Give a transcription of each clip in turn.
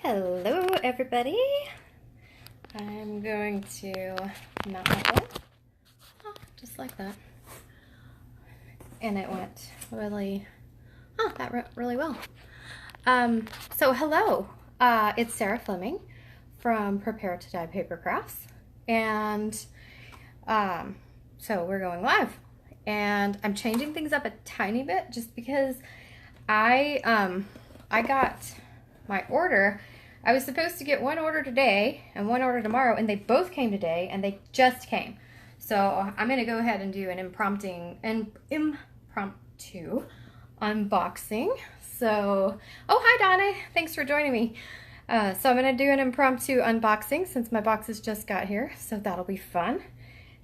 Hello everybody. I'm going to mount my bowl. Oh, just like that. And it went really, that went really well. So hello, it's Sarah Fleming from Prepare to Die Papercrafts. And so we're going live. And I'm changing things up a tiny bit just because I got my order. I was supposed to get one order today and one order tomorrow, and they both came today, and they just came. So I'm going to go ahead and do an impromptu unboxing. So, oh, hi Donna, thanks for joining me. So I'm going to do an impromptu unboxing since my boxes just got here, so that'll be fun.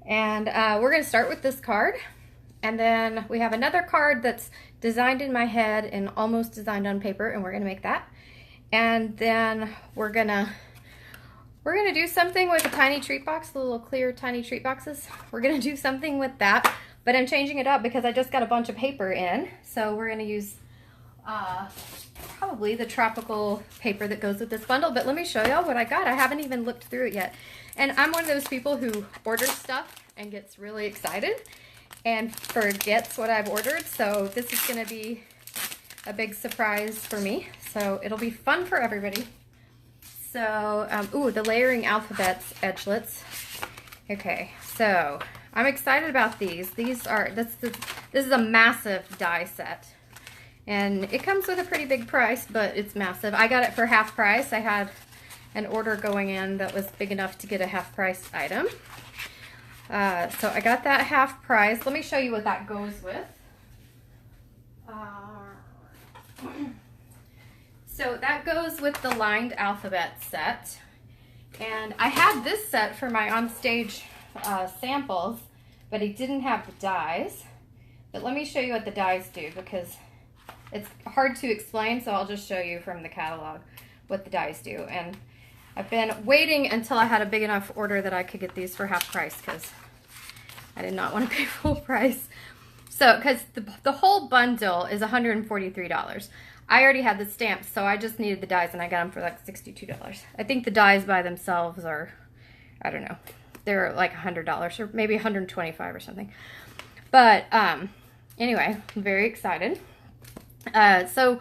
And we're going to start with this card, and then we have another card that's designed in my head and almost designed on paper, and we're going to make that. And then we're gonna do something with a tiny treat box, the little clear tiny treat boxes. We're gonna do something with that, but I'm changing it up because I just got a bunch of paper in. So we're gonna use probably the tropical paper that goes with this bundle. But let me show y'all what I got. I haven't even looked through it yet. And I'm one of those people who orders stuff and gets really excited and forgets what I've ordered. So this is gonna be a big surprise for me. So it'll be fun for everybody. So, ooh, the layering alphabets edgelets. Okay, so I'm excited about these. This is a massive die set. And it comes with a pretty big price, but it's massive. I got it for half price. I had an order going in that was big enough to get a half price item. So I got that half price. Let me show you what that goes with. So that goes with the lined alphabet set, and I had this set for my onstage samples, but it didn't have the dies. But let me show you what the dies do because it's hard to explain, so I'll just show you from the catalog what the dies do. And I've been waiting until I had a big enough order that I could get these for half price because I did not want to pay full price. So, because the whole bundle is $143. I already had the stamps, so I just needed the dies, and I got them for like $62. I think the dies by themselves are, I don't know, they're like $100 or maybe $125 or something. But anyway, I'm very excited. So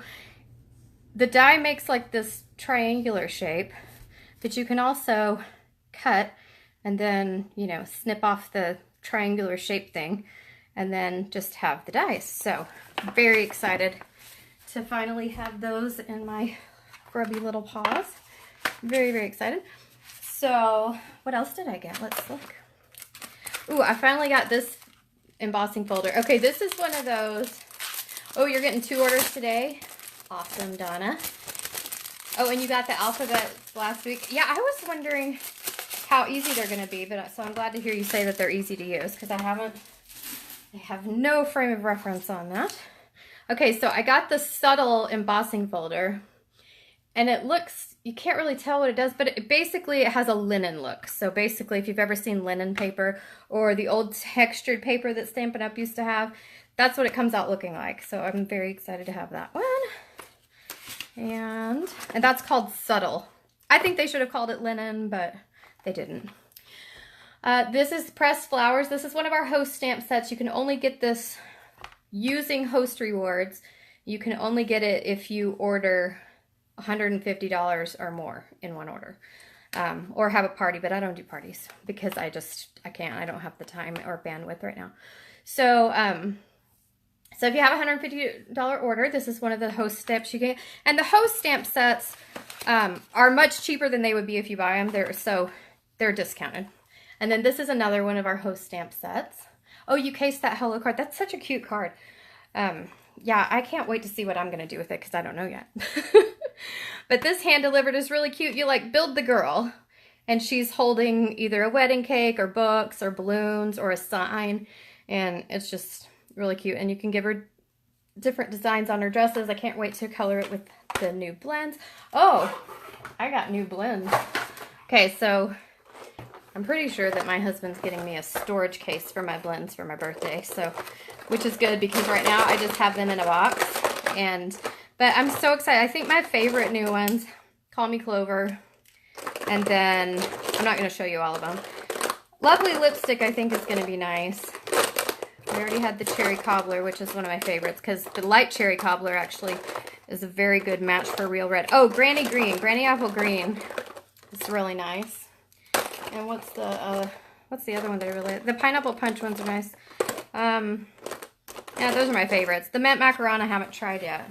the die makes like this triangular shape, but you can also cut and then, you know, snip off the triangular shape thing and then just have the dies. So I'm very excited to finally have those in my grubby little paws. Very, very excited. So what else did I get? Let's look. Ooh, I finally got this embossing folder. Okay, this is one of those. Oh, you're getting 2 orders today? Awesome, Donna. Oh, and you got the alphabets last week. Yeah, I was wondering how easy they're gonna be, but so I'm glad to hear you say that they're easy to use because I have no frame of reference on that. Okay, so I got the subtle embossing folder, and it looks, you can't really tell what it does, but it has a linen look. So basically, if you've ever seen linen paper or the old textured paper that Stampin' Up used to have, that's what it comes out looking like. So I'm very excited to have that one. And that's called subtle. I think they should have called it linen, but they didn't. This is pressed flowers. This is one of our host stamp sets. You can only get this using host rewards. You can only get it if you order $150 or more in one order, or have a party, but I don't do parties because I can't. I don't have the time or bandwidth right now. So so if you have a $150 order, this is one of the host stamps you get. And the host stamp sets are much cheaper than they would be if you buy them. They're discounted. And then this is another one of our host stamp sets. Oh, you cased that hello card. That's such a cute card. Yeah, I can't wait to see what I'm going to do with it because I don't know yet. But this hand delivered is really cute. You like build the girl, and she's holding either a wedding cake or books or balloons or a sign, and it's just really cute. And you can give her different designs on her dresses. I can't wait to color it with the new blends. Oh, I got new blends. Okay, so I'm pretty sure that my husband's getting me a storage case for my blends for my birthday, so, which is good because right now I just have them in a box. But I'm so excited. I think my favorite new ones Call Me Clover. And then, I'm not going to show you all of them. Lovely Lipstick, I think, is going to be nice. We already had the Cherry Cobbler, which is one of my favorites, because the light Cherry Cobbler actually is a very good match for Real Red. Oh, Granny Green, Granny Apple Green. It's really nice. And what's the other one that I really like? The Pineapple Punch ones are nice. Yeah, those are my favorites. The Mint Macaron I haven't tried yet.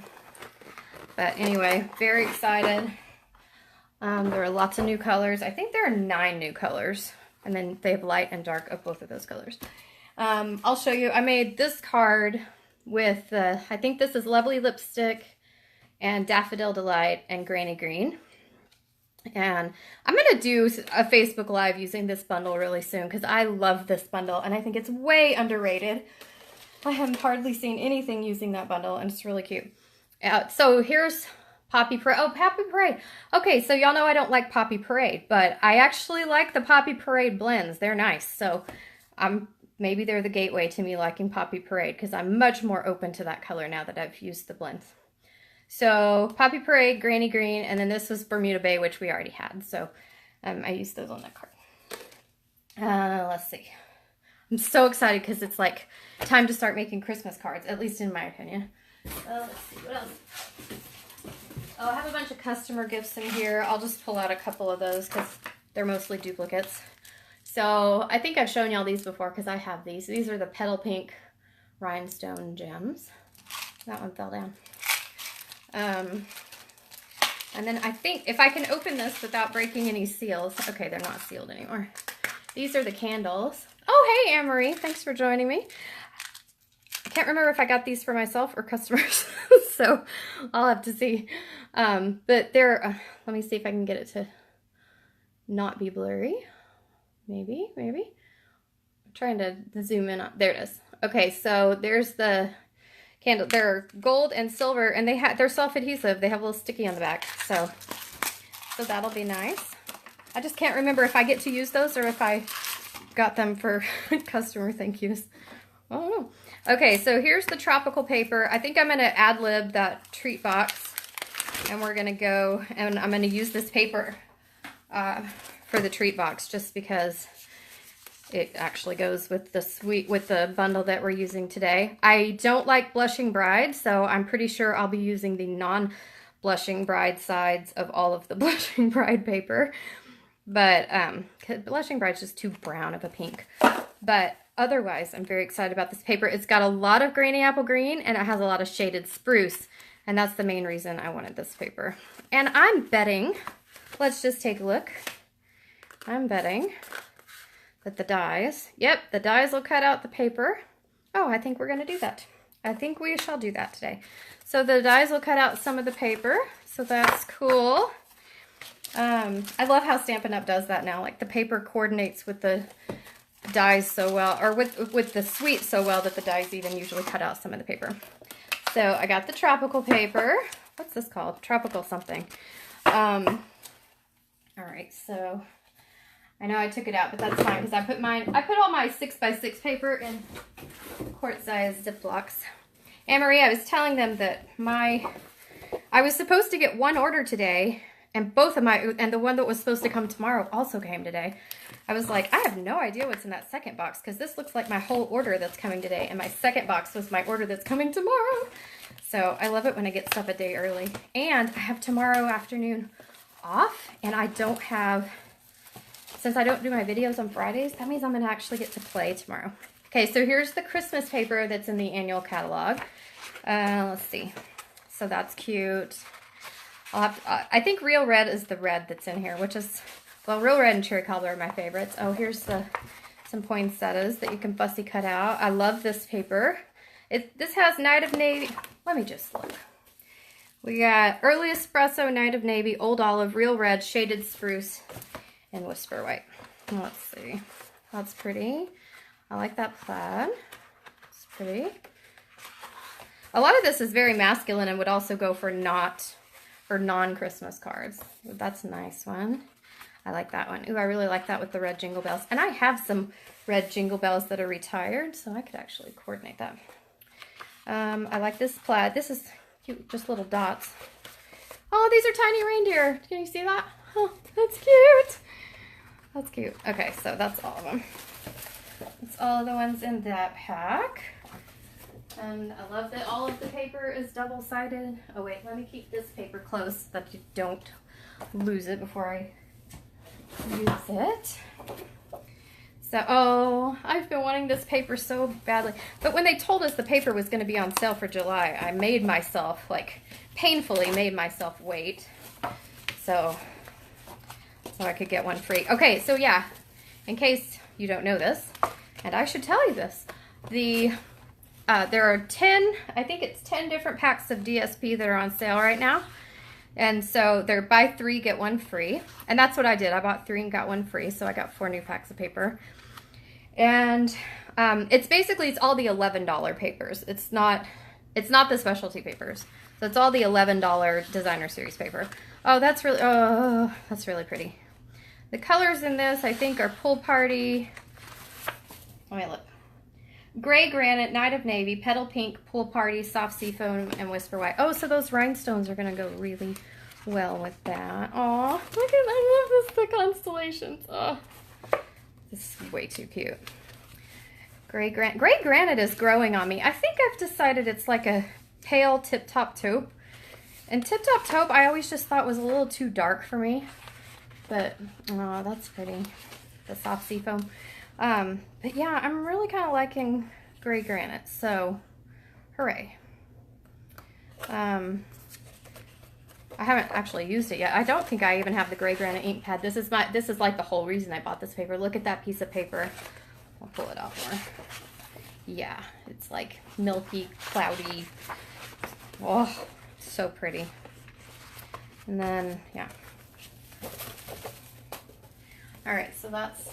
But anyway, very excited. There are lots of new colors. I think there are 9 new colors. And then they have light and dark of both of those colors. I'll show you. I made this card with, I think this is Lovely Lipstick and Daffodil Delight and Granny Green. And I'm going to do a Facebook Live using this bundle really soon because I love this bundle and I think it's way underrated. I have hardly seen anything using that bundle and it's really cute. So here's Poppy Parade. Oh, Poppy Parade. Okay, so y'all know I don't like Poppy Parade, but I actually like the Poppy Parade blends. They're nice. So maybe they're the gateway to me liking Poppy Parade because I'm much more open to that color now that I've used the blends. So Poppy Parade, Granny Green, and then this was Bermuda Bay, which we already had. So I used those on that card. Let's see. I'm so excited because it's like time to start making Christmas cards, at least in my opinion. Let's see, what else? Oh, I have a bunch of customer gifts in here. I'll just pull out a couple of those because they're mostly duplicates. So I think I've shown y'all these before because I have these. These are the Petal Pink Rhinestone Gems. That one fell down. And then I think if I can open this without breaking any seals. Okay, they're not sealed anymore. These are the candles. Oh, hey, Anne-Marie. Thanks for joining me. I can't remember if I got these for myself or customers, so I'll have to see. But they're, let me see if I can get it to not be blurry. Maybe. I'm trying to zoom in. There it is. Okay, so there's the candle. They're gold and silver, and they're self-adhesive. They have a little sticky on the back, so that'll be nice. I just can't remember if I get to use those or if I got them for customer thank yous. I don't know. Okay, so here's the tropical paper. I think I'm going to ad-lib that treat box, and we're going to go, and I'm going to use this paper for the treat box just because it actually goes with the bundle that we're using today. I don't like Blushing Bride, so I'm pretty sure I'll be using the non-Blushing Bride sides of all of the Blushing Bride paper. But Blushing Bride's just too brown of a pink. But otherwise, I'm very excited about this paper. It's got a lot of Granny Apple Green, and it has a lot of shaded spruce. And that's the main reason I wanted this paper. And I'm betting, let's just take a look. I'm betting that the dies, yep, the dies will cut out the paper. Oh, I think we're going to do that. I think we shall do that today. So the dies will cut out some of the paper, so that's cool. I love how Stampin' Up! Does that now. Like the paper coordinates with the dies so well, or with the sweet so well that the dies even usually cut out some of the paper. So I got the tropical paper. What's this called? Tropical something. All right, so I know I took it out, but that's fine because I put all my 6x6 paper in quart-size Ziplocs. Anne-Marie, I was telling them that I was supposed to get one order today, and and the one that was supposed to come tomorrow also came today. I was like, I have no idea what's in that second box because this looks like my whole order that's coming today, and my second box was my order that's coming tomorrow. So I love it when I get stuff a day early. And I have tomorrow afternoon off, and I don't have, since I don't do my videos on Fridays, that means I'm going to actually get to play tomorrow. Okay, so here's the Christmas paper that's in the annual catalog. Let's see. So that's cute. I think Real Red is the red that's in here, which is, well, Real Red and Cherry Cobbler are my favorites. Oh, here's some poinsettias that you can fussy cut out. I love this paper. This has Night of Navy. Let me just look. We got Early Espresso, Night of Navy, Old Olive, Real Red, Shaded Spruce, and Whisper White. Let's see. That's pretty. I like that plaid. It's pretty. A lot of this is very masculine and would also go for non-Christmas cards. That's a nice one. I like that one. Ooh, I really like that with the red jingle bells. And I have some red jingle bells that are retired, so I could actually coordinate that. I like this plaid. This is cute, just little dots. Oh, these are tiny reindeer. Can you see that? Oh, that's cute. That's cute. Okay, so that's all of them. That's all of the ones in that pack. And I love that all of the paper is double-sided. Oh wait, let me keep this paper close so that you don't lose it before I use it. So, oh, I've been wanting this paper so badly. But when they told us the paper was going to be on sale for July, I made myself, like, painfully made myself wait. So I could get one free. Okay, so yeah, in case you don't know this, and I should tell you this, there are 10, I think it's 10 different packs of DSP that are on sale right now. And so they're buy 3, get 1 free. And that's what I did. I bought 3 and got 1 free. So I got 4 new packs of paper. And it's all the $11 papers. It's not the specialty papers. So it's all the $11 designer series paper. Oh, that's really pretty. The colors in this, I think, are Pool Party. Let me look. Gray Granite, Night of Navy, Petal Pink, Pool Party, Soft Seafoam, and Whisper White. Oh, so those rhinestones are going to go really well with that. Aw, look at, I love this, the constellations. Oh, this is way too cute. Gray Granite is growing on me. I think I've decided it's like a pale Tip Top Taupe. And Tip Top Taupe I always just thought was a little too dark for me. But, oh, that's pretty. The Soft Seafoam. But yeah, I'm really kind of liking Gray Granite, so hooray. I haven't actually used it yet. I don't think I even have the Gray Granite ink pad. This is like the whole reason I bought this paper. Look at that piece of paper. I'll pull it out more. Yeah, it's like milky, cloudy. Oh, so pretty. And then, yeah. All right, so that's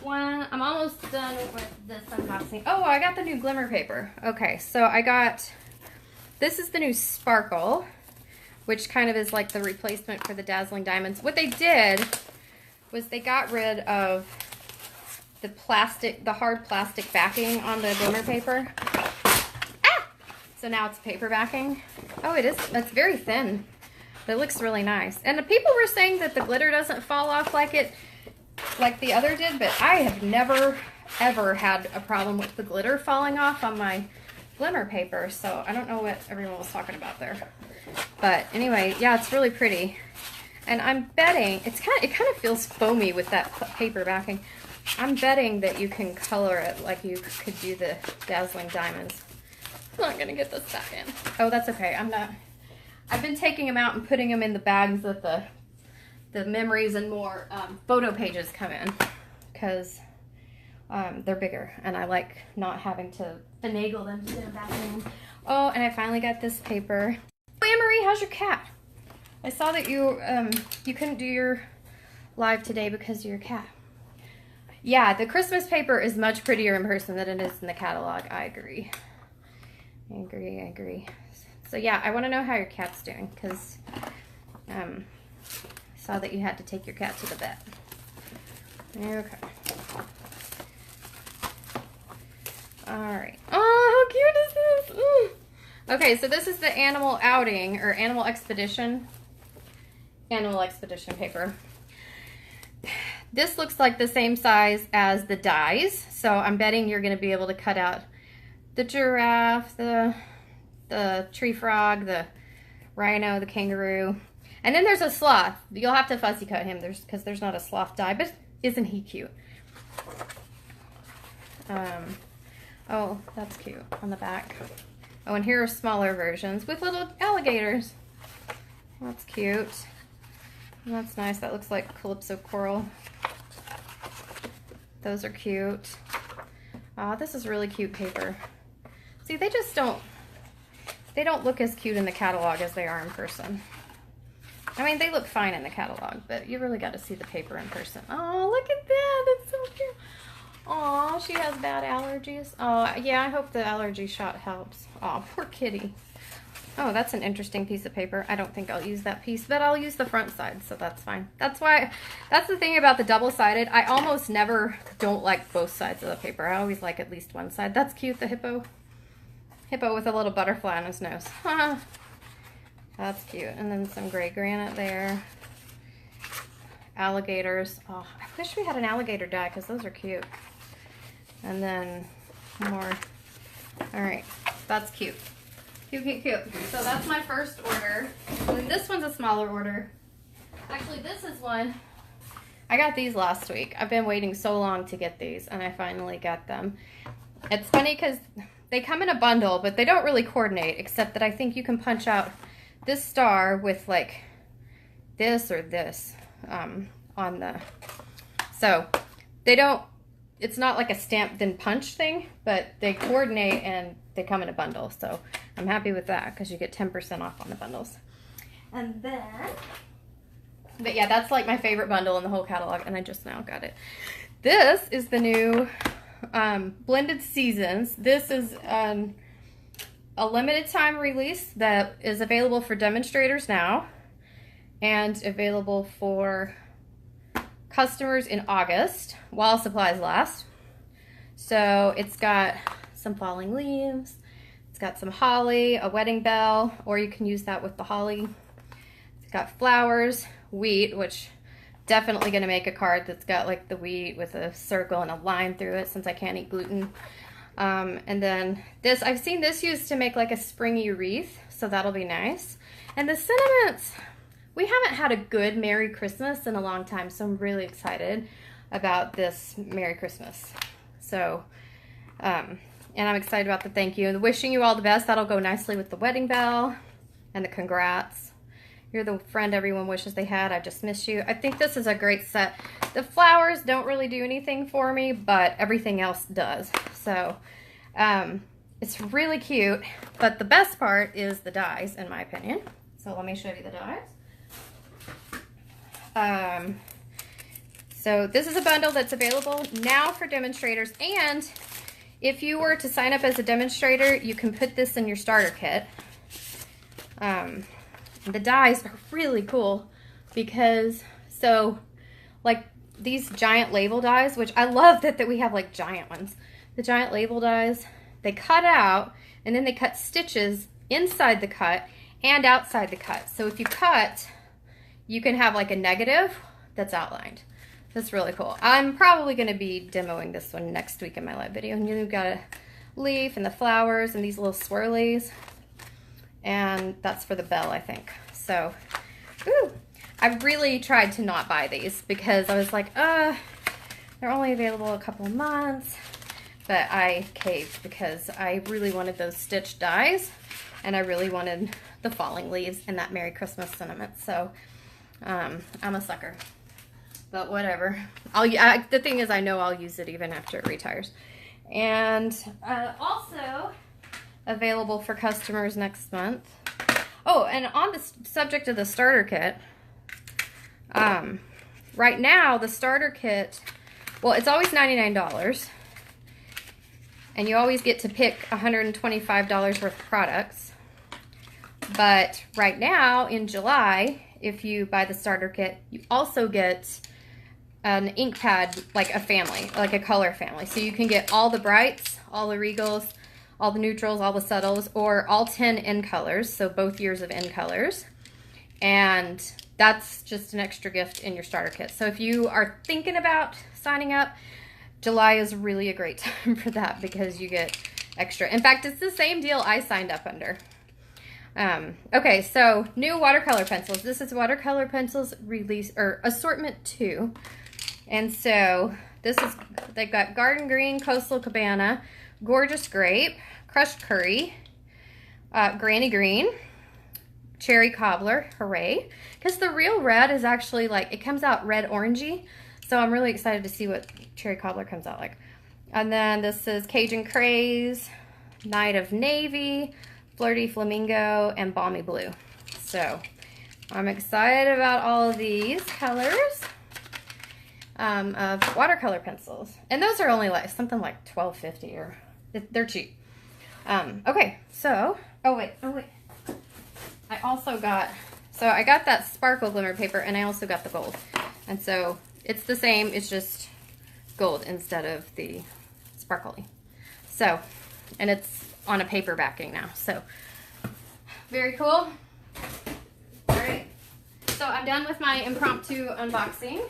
one. I'm almost done with this unboxing. Oh, I got the new glimmer paper. Okay, so this is the new Sparkle, which kind of is like the replacement for the Dazzling Diamonds. What they did was they got rid of the hard plastic backing on the glimmer paper. Ah! So now it's paper backing. Oh, it's very thin, but it looks really nice. And the people were saying that the glitter doesn't fall off like the other did, but I have never ever had a problem with the glitter falling off on my glimmer paper, so I don't know what everyone was talking about there. But anyway, yeah, it's really pretty. And I'm betting it kind of feels foamy with that paper backing. I'm betting that you can color it like you could do the Dazzling Diamonds. I'm not gonna get this back in. Oh, that's okay. I've been taking them out and putting them in the bags that the memories and more photo pages come in, because they're bigger and I like not having to finagle them to get back in. Oh, and I finally got this paper. Hey Marie, how's your cat? I saw that you couldn't do your live today because of your cat. Yeah, the Christmas paper is much prettier in person than it is in the catalog. I agree. I agree. So yeah, I want to know how your cat's doing, because saw that you had to take your cat to the vet. Okay. Alright. Oh, how cute is this? Ooh. Okay, so this is the Animal Outing, or Animal Expedition paper. This looks like the same size as the dies, so I'm betting you're going to be able to cut out the giraffe, the tree frog, the rhino, the kangaroo. And then there's a sloth. You'll have to fussy cut him because there's not a sloth die, but isn't he cute? Oh, that's cute on the back. Oh, and here are smaller versions with little alligators. That's cute. And that's nice. That looks like Calypso coral. Those are cute. Oh, this is really cute paper. See, they don't look as cute in the catalog as they are in person. I mean, they look fine in the catalog, but you really got to see the paper in person. Oh, look at that. That's so cute. Oh, she has bad allergies. Oh, yeah, I hope the allergy shot helps. Oh, poor kitty. Oh, that's an interesting piece of paper. I don't think I'll use that piece, but I'll use the front side, so that's fine. That's the thing about the double-sided. I almost never don't like both sides of the paper. I always like at least one side. That's cute, the hippo. Hippo with a little butterfly on his nose. That's cute. And then some gray granite there. Alligators. Oh, I wish we had an alligator die because those are cute. And then more. All right, that's cute. Cute, cute, cute. So that's my first order. And then this one's a smaller order. Actually, this is one. I got these last week. I've been waiting so long to get these, and I finally got them. It's funny because they come in a bundle, but they don't really coordinate, except that I think you can punch out this star with like this or this on the, so they don't, it's not like a stamp then punch thing, but they coordinate and they come in a bundle. So I'm happy with that because you get 10% off on the bundles. And then, but yeah, that's like my favorite bundle in the whole catalog, and I just now got it. This is the new Blended Seasons. This is a limited time release that is available for demonstrators now and available for customers in August while supplies last. So it's got some falling leaves, it's got some holly, a wedding bell, or you can use that with the holly. It's got flowers, wheat, which definitely going to make a card that's got like the wheat with a circle and a line through it since I can't eat gluten. And then this, I've seen this used to make like a springy wreath, so that'll be nice. And the sentiments, we haven't had a good Merry Christmas in a long time, so I'm really excited about this Merry Christmas. So, and I'm excited about the thank you and the wishing you all the best. That'll go nicely with the wedding bell and the congrats. You're the friend everyone wishes they had. I just miss you. I think this is a great set. The flowers don't really do anything for me, but everything else does. So it's really cute, but the best part is the dies, in my opinion. So let me show you the dies. So this is a bundle that's available now for demonstrators, and if you were to sign up as a demonstrator, you can put this in your starter kit. The dies are really cool because, so like these giant label dies, which I love that we have like giant ones. The giant label dies, they cut out and then they cut stitches inside the cut and outside the cut. So if you cut, you can have like a negative that's outlined. That's really cool. I'm probably going to be demoing this one next week in my live video. And you've got a leaf and the flowers and these little swirlies. And that's for the bell, I think. So, ooh, I really tried to not buy these because I was like, they're only available a couple of months. But I caved because I really wanted those stitched dies, and I really wanted the falling leaves and that Merry Christmas sentiment. So, I'm a sucker. But whatever. The thing is, I know I'll use it even after it retires. And also available for customers next month. Oh, and on the subject of the starter kit, right now the starter kit, well, it's always $99, and you always get to pick $125 worth of products. But right now in July, if you buy the starter kit, you also get an ink pad, like a family, like a color family. So you can get all the brights, all the regals, all the neutrals, all the subtles, or all 10 in colors, so both years of in colors. And that's just an extra gift in your starter kit. So if you are thinking about signing up, July is really a great time for that because you get extra. In fact, it's the same deal I signed up under. Okay, so new watercolor pencils. This is watercolor pencils release, or assortment 2. And so this is, they've got Garden Green, Coastal Cabana, Gorgeous Grape, Crushed Curry, Granny Green, Cherry Cobbler, hooray. Because the real red is actually like, it comes out red orangey. So I'm really excited to see what Cherry Cobbler comes out like. And then this is Cajun Craze, Night of Navy, Flirty Flamingo, and Balmy Blue. So I'm excited about all of these colors of watercolor pencils. And those are only like something like $12.50, or they're cheap. Okay, so, oh wait. I also got, so I got that sparkle glimmer paper, and I also got the gold. And so it's the same, it's just gold instead of the sparkly. So, and it's on a paper backing now, so very cool. Alright, so I'm done with my impromptu unboxing.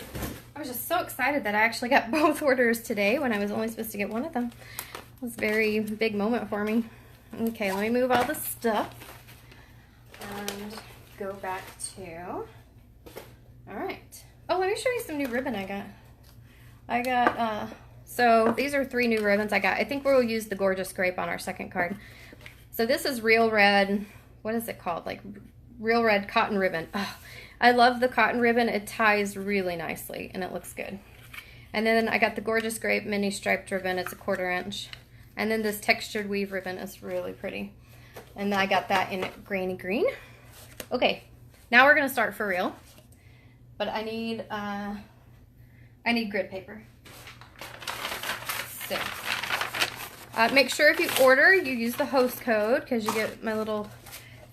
I was just so excited that I actually got both orders today when I was only supposed to get one of them. It was a very big moment for me. Okay, let me move all the stuff and go back to, alright. Oh, let me show you some new ribbon I got. So these are 3 new ribbons I got. I think we'll use the Gorgeous Grape on our second card. So this is Real Red, what is it called? Like Real Red cotton ribbon. Oh, I love the cotton ribbon. It ties really nicely and it looks good. And then I got the Gorgeous Grape mini striped ribbon. It's a 1/4 inch. And then this textured weave ribbon is really pretty. And I got that in grainy green. Okay, now we're gonna start for real. But I need grid paper. So, make sure if you order, you use the host code because you get my little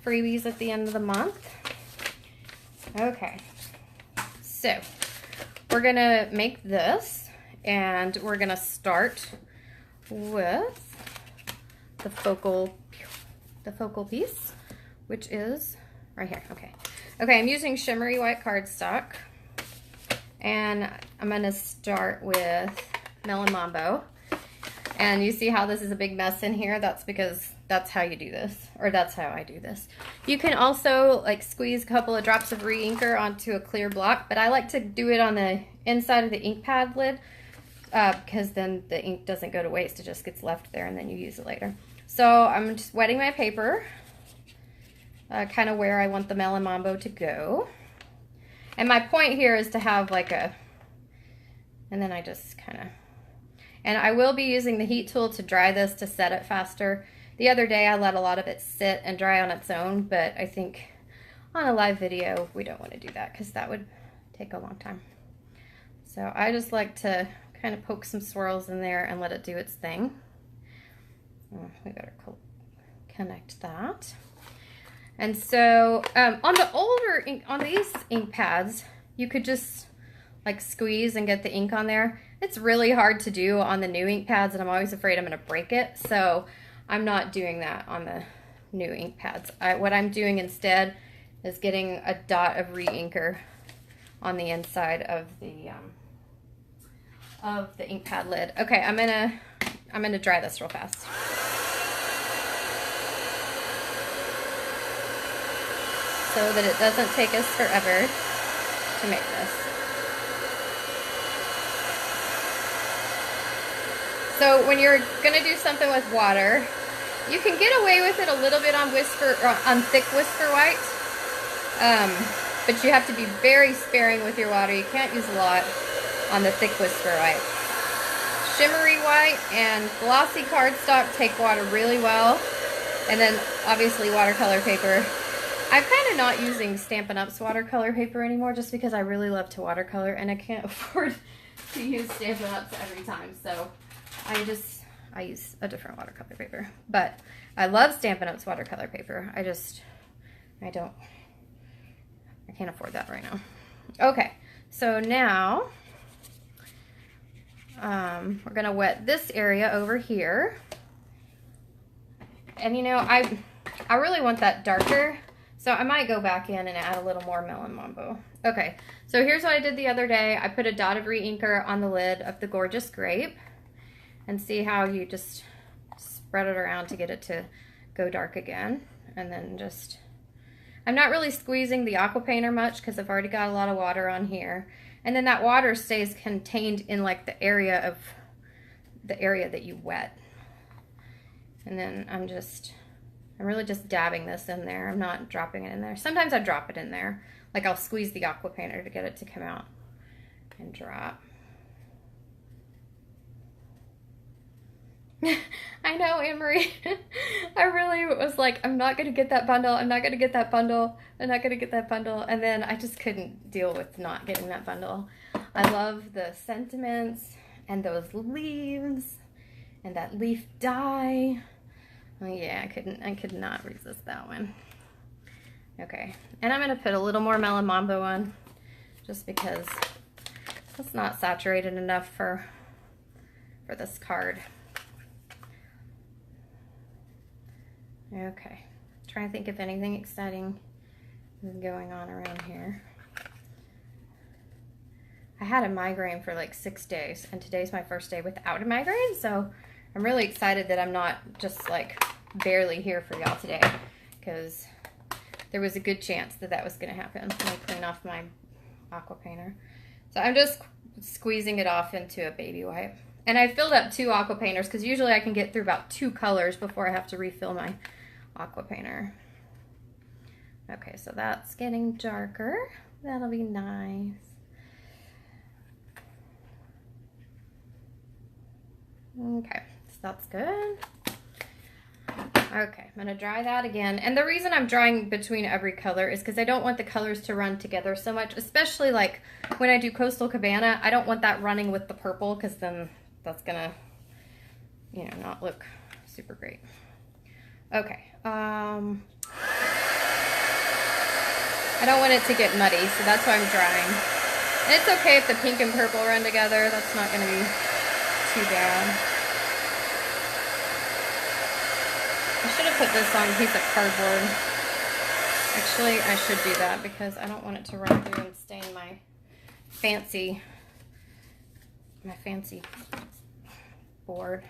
freebies at the end of the month. Okay, so we're gonna make this, and we're gonna start with the focal piece, which is right here. Okay, I'm using shimmery white cardstock, and I'm gonna start with Melon Mambo. And you see how this is a big mess in here? That's because that's how you do this, or that's how I do this. You can also like squeeze a couple of drops of re-inker onto a clear block, but I like to do it on the inside of the ink pad lid because then the ink doesn't go to waste. It just gets left there and then you use it later. So I'm just wetting my paper, kind of where I want the Melon Mambo to go. And my point here is to have like a, and then I just kind of, and I will be using the heat tool to dry this to set it faster. The other day I let a lot of it sit and dry on its own, but I think on a live video we don't want to do that because that would take a long time. So I just like to kind of poke some swirls in there and let it do its thing. Oh, we better connect that. And so on the older ink, on these ink pads, you could just like squeeze and get the ink on there. It's really hard to do on the new ink pads, and I'm always afraid I'm going to break it. So I'm not doing that on the new ink pads. What I'm doing instead is getting a dot of re-inker on the inside of the ink pad lid. Okay, I'm gonna dry this real fast. So that it doesn't take us forever to make this. So when you're gonna do something with water, you can get away with it a little bit on thick Whisper White, but you have to be very sparing with your water. You can't use a lot on the thick Whisper White. Shimmery white and glossy cardstock take water really well, and then obviously watercolor paper. I'm kind of not using Stampin' Up's watercolor paper anymore just because I really love to watercolor and I can't afford to use Stampin' Up's every time, so I use a different watercolor paper. But I love Stampin' Up's watercolor paper. I can't afford that right now. Okay, so now we're gonna wet this area over here. And you know, I really want that darker, so I might go back in and add a little more Melon Mambo. Okay, so here's what I did the other day. I put a dot of re-inker on the lid of the Gorgeous Grape, and see how you just spread it around to get it to go dark again. And then just, I'm not really squeezing the aqua painter much because I've already got a lot of water on here. And then that water stays contained in like the area that you wet. And then I'm really just dabbing this in there. I'm not dropping it in there. Sometimes I drop it in there. Like I'll squeeze the aqua painter to get it to come out and drop. I know, Anne-Marie. I really was like, I'm not going to get that bundle. I'm not going to get that bundle. I'm not going to get that bundle. And then I just couldn't deal with not getting that bundle. I love the sentiments and those leaves and that leaf dye. Oh yeah, I could not resist that one. Okay, and I'm going to put a little more Melon Mambo on just because it's not saturated enough for this card. Okay, trying to think if anything exciting going on around here. I had a migraine for like 6 days, and today's my first day without a migraine, so I'm really excited that I'm not just like barely here for y'all today, because there was a good chance that that was going to happen. Let me clean off my aqua painter. So I'm just squeezing it off into a baby wipe. And I filled up 2 aqua painters because usually I can get through about 2 colors before I have to refill my aqua painter. Okay, so that's getting darker. That'll be nice. Okay, so that's good. Okay, I'm gonna dry that again. And the reason I'm drying between every color is because I don't want the colors to run together so much, especially like when I do Coastal Cabana. I don't want that running with the purple because then that's gonna, you know, not look super great. Okay, I don't want it to get muddy, so that's why I'm drying. And it's okay if the pink and purple run together. That's not gonna be too bad. I should have put this on a piece of cardboard. Actually, I should do that because I don't want it to run through and stain my fancy board.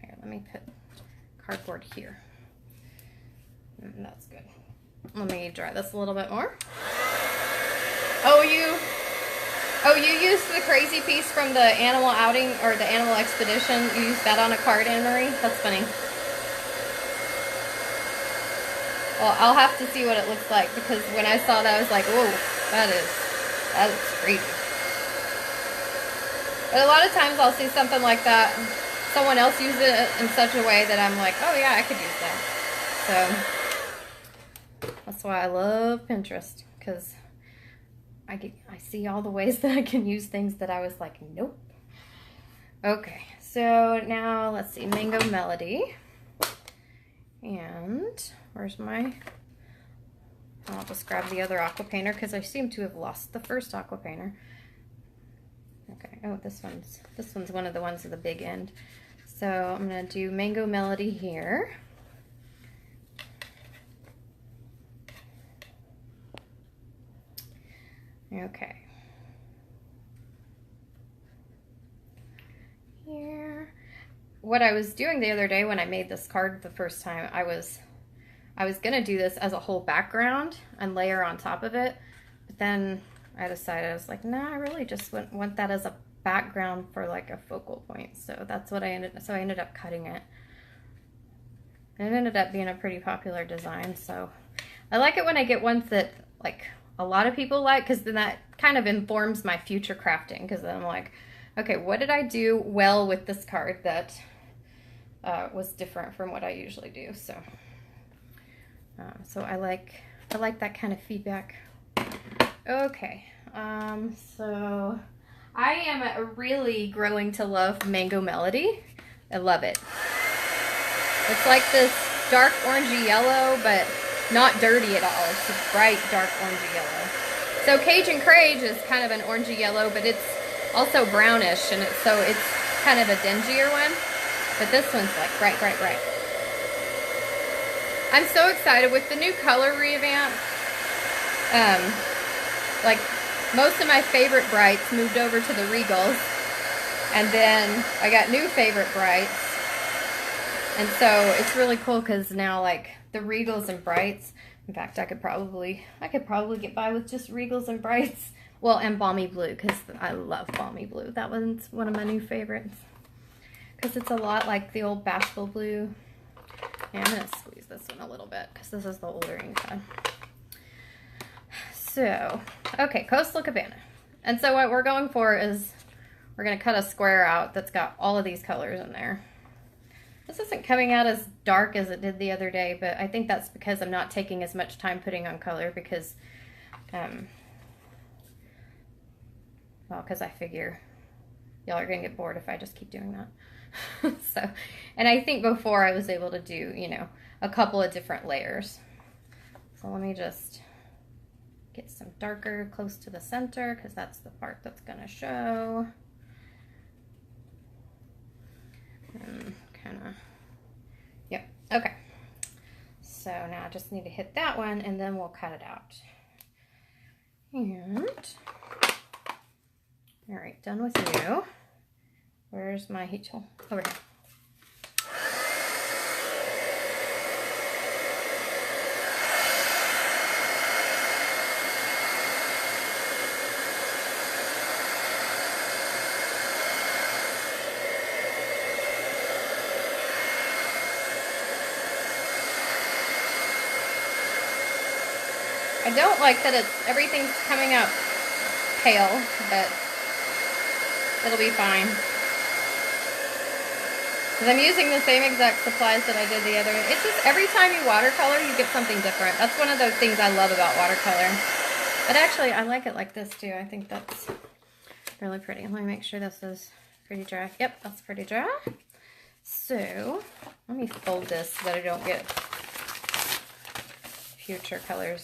Here, let me put cardboard here. That's good. Let me dry this a little bit more. Oh, you used the crazy piece from the animal outing or the animal expedition. You used that on a card, Anne Marie? That's funny. Well, I'll have to see what it looks like because when I saw that, I was like, whoa, that is crazy. But a lot of times I'll see something like that, someone else use it in such a way that I'm like, oh yeah, I could use that. So that's why I love Pinterest, because I see all the ways that I can use things that I was like, nope. Okay, so now let's see, Mango Melody. And where's my, I'll just grab the other aqua painter because I seem to have lost the first aqua painter. Okay, oh, this one's one of the ones at the big end. So I'm gonna do Mango Melody here. Okay. Here. What I was doing the other day when I made this card the first time, I was gonna do this as a whole background and layer on top of it, but then I decided, I was like, nah, I really just want that as a background for like a focal point. So that's what I ended up cutting it. And it ended up being a pretty popular design. So I like it when I get ones that like a lot of people like, because then that kind of informs my future crafting, because then I'm like, okay, what did I do well with this card that was different from what I usually do? So so I like that kind of feedback. Okay, so I am really growing to love Mango Melody. I love it. It's like this dark orangey yellow, but not dirty at all. It's a bright, dark orangey yellow. So Cajun Crage is kind of an orangey yellow, but it's also brownish, and it's kind of a dingier one. But this one's like bright, bright, bright. I'm so excited with the new color revamp. Like most of my favorite brights moved over to the Regals, and then I got new favorite brights. And so it's really cool because now like the Regals and brights, in fact, I could probably get by with just Regals and brights. Well, and Balmy Blue, because I love Balmy Blue. That one's one of my new favorites because it's a lot like the old Bashful Blue. And I'm going to squeeze this one a little bit because this is the older ink pad. So, okay, Coastal Cabana. And so what we're going for is we're going to cut a square out that's got all of these colors in there. This isn't coming out as dark as it did the other day, but I think that's because I'm not taking as much time putting on color because, well, because I figure y'all are going to get bored if I just keep doing that. So, and I think before I was able to do, you know, a couple of different layers. So let me just get some darker close to the center because that's the part that's going to show. And kind of, yep, okay. So So now I just need to hit that one and then we'll cut it out. And, all right, done with you. Where's my heat tool? Over here. I don't like that everything's coming out pale, but it'll be fine. Because I'm using the same exact supplies that I did the other. It's just every time you watercolor, you get something different. That's one of those things I love about watercolor. But actually, I like it like this too. I think that's really pretty. Let me make sure this is pretty dry. Yep, that's pretty dry. So, let me fold this so that I don't get future colors.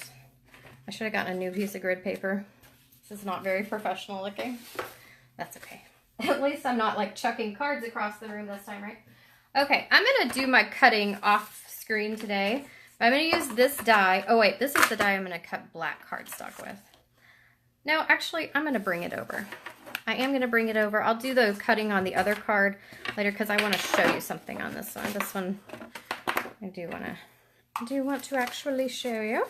I should have gotten a new piece of grid paper. This is not very professional looking. That's okay. At least I'm not like chucking cards across the room this time, right? Okay, I'm going to do my cutting off screen today. I'm going to use this die. Oh wait, this is the die I'm going to cut black cardstock with. No, actually, I'm going to bring it over. I am going to bring it over. I'll do the cutting on the other card later because I want to show you something on this one. This one, I do want to actually show you.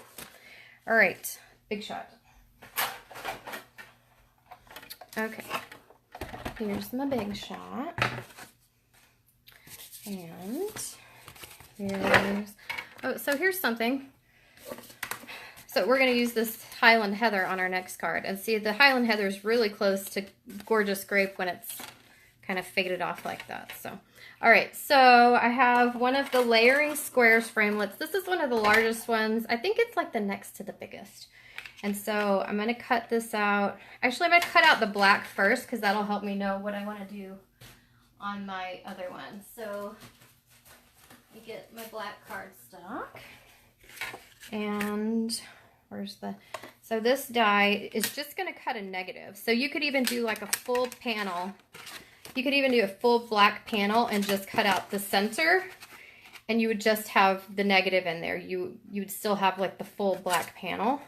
All right, big shot. Okay, here's my big shot. And here's something. So we're going to use this Highland Heather on our next card. And see, the Highland Heather is really close to Gorgeous Grape when it's kind of faded off like that. So, all right, so I have one of the layering squares framelits. This is one of the largest ones. I think it's like the next to the biggest. And so I'm going to cut this out. Actually, I'm going to cut out the black first because that'll help me know what I want to do on my other one. So you get my black cardstock. And where's so this die is just going to cut a negative. So you could even do like a full panel. You could even do a full black panel and just cut out the center, and you would just have the negative in there. You would still have like the full black panel.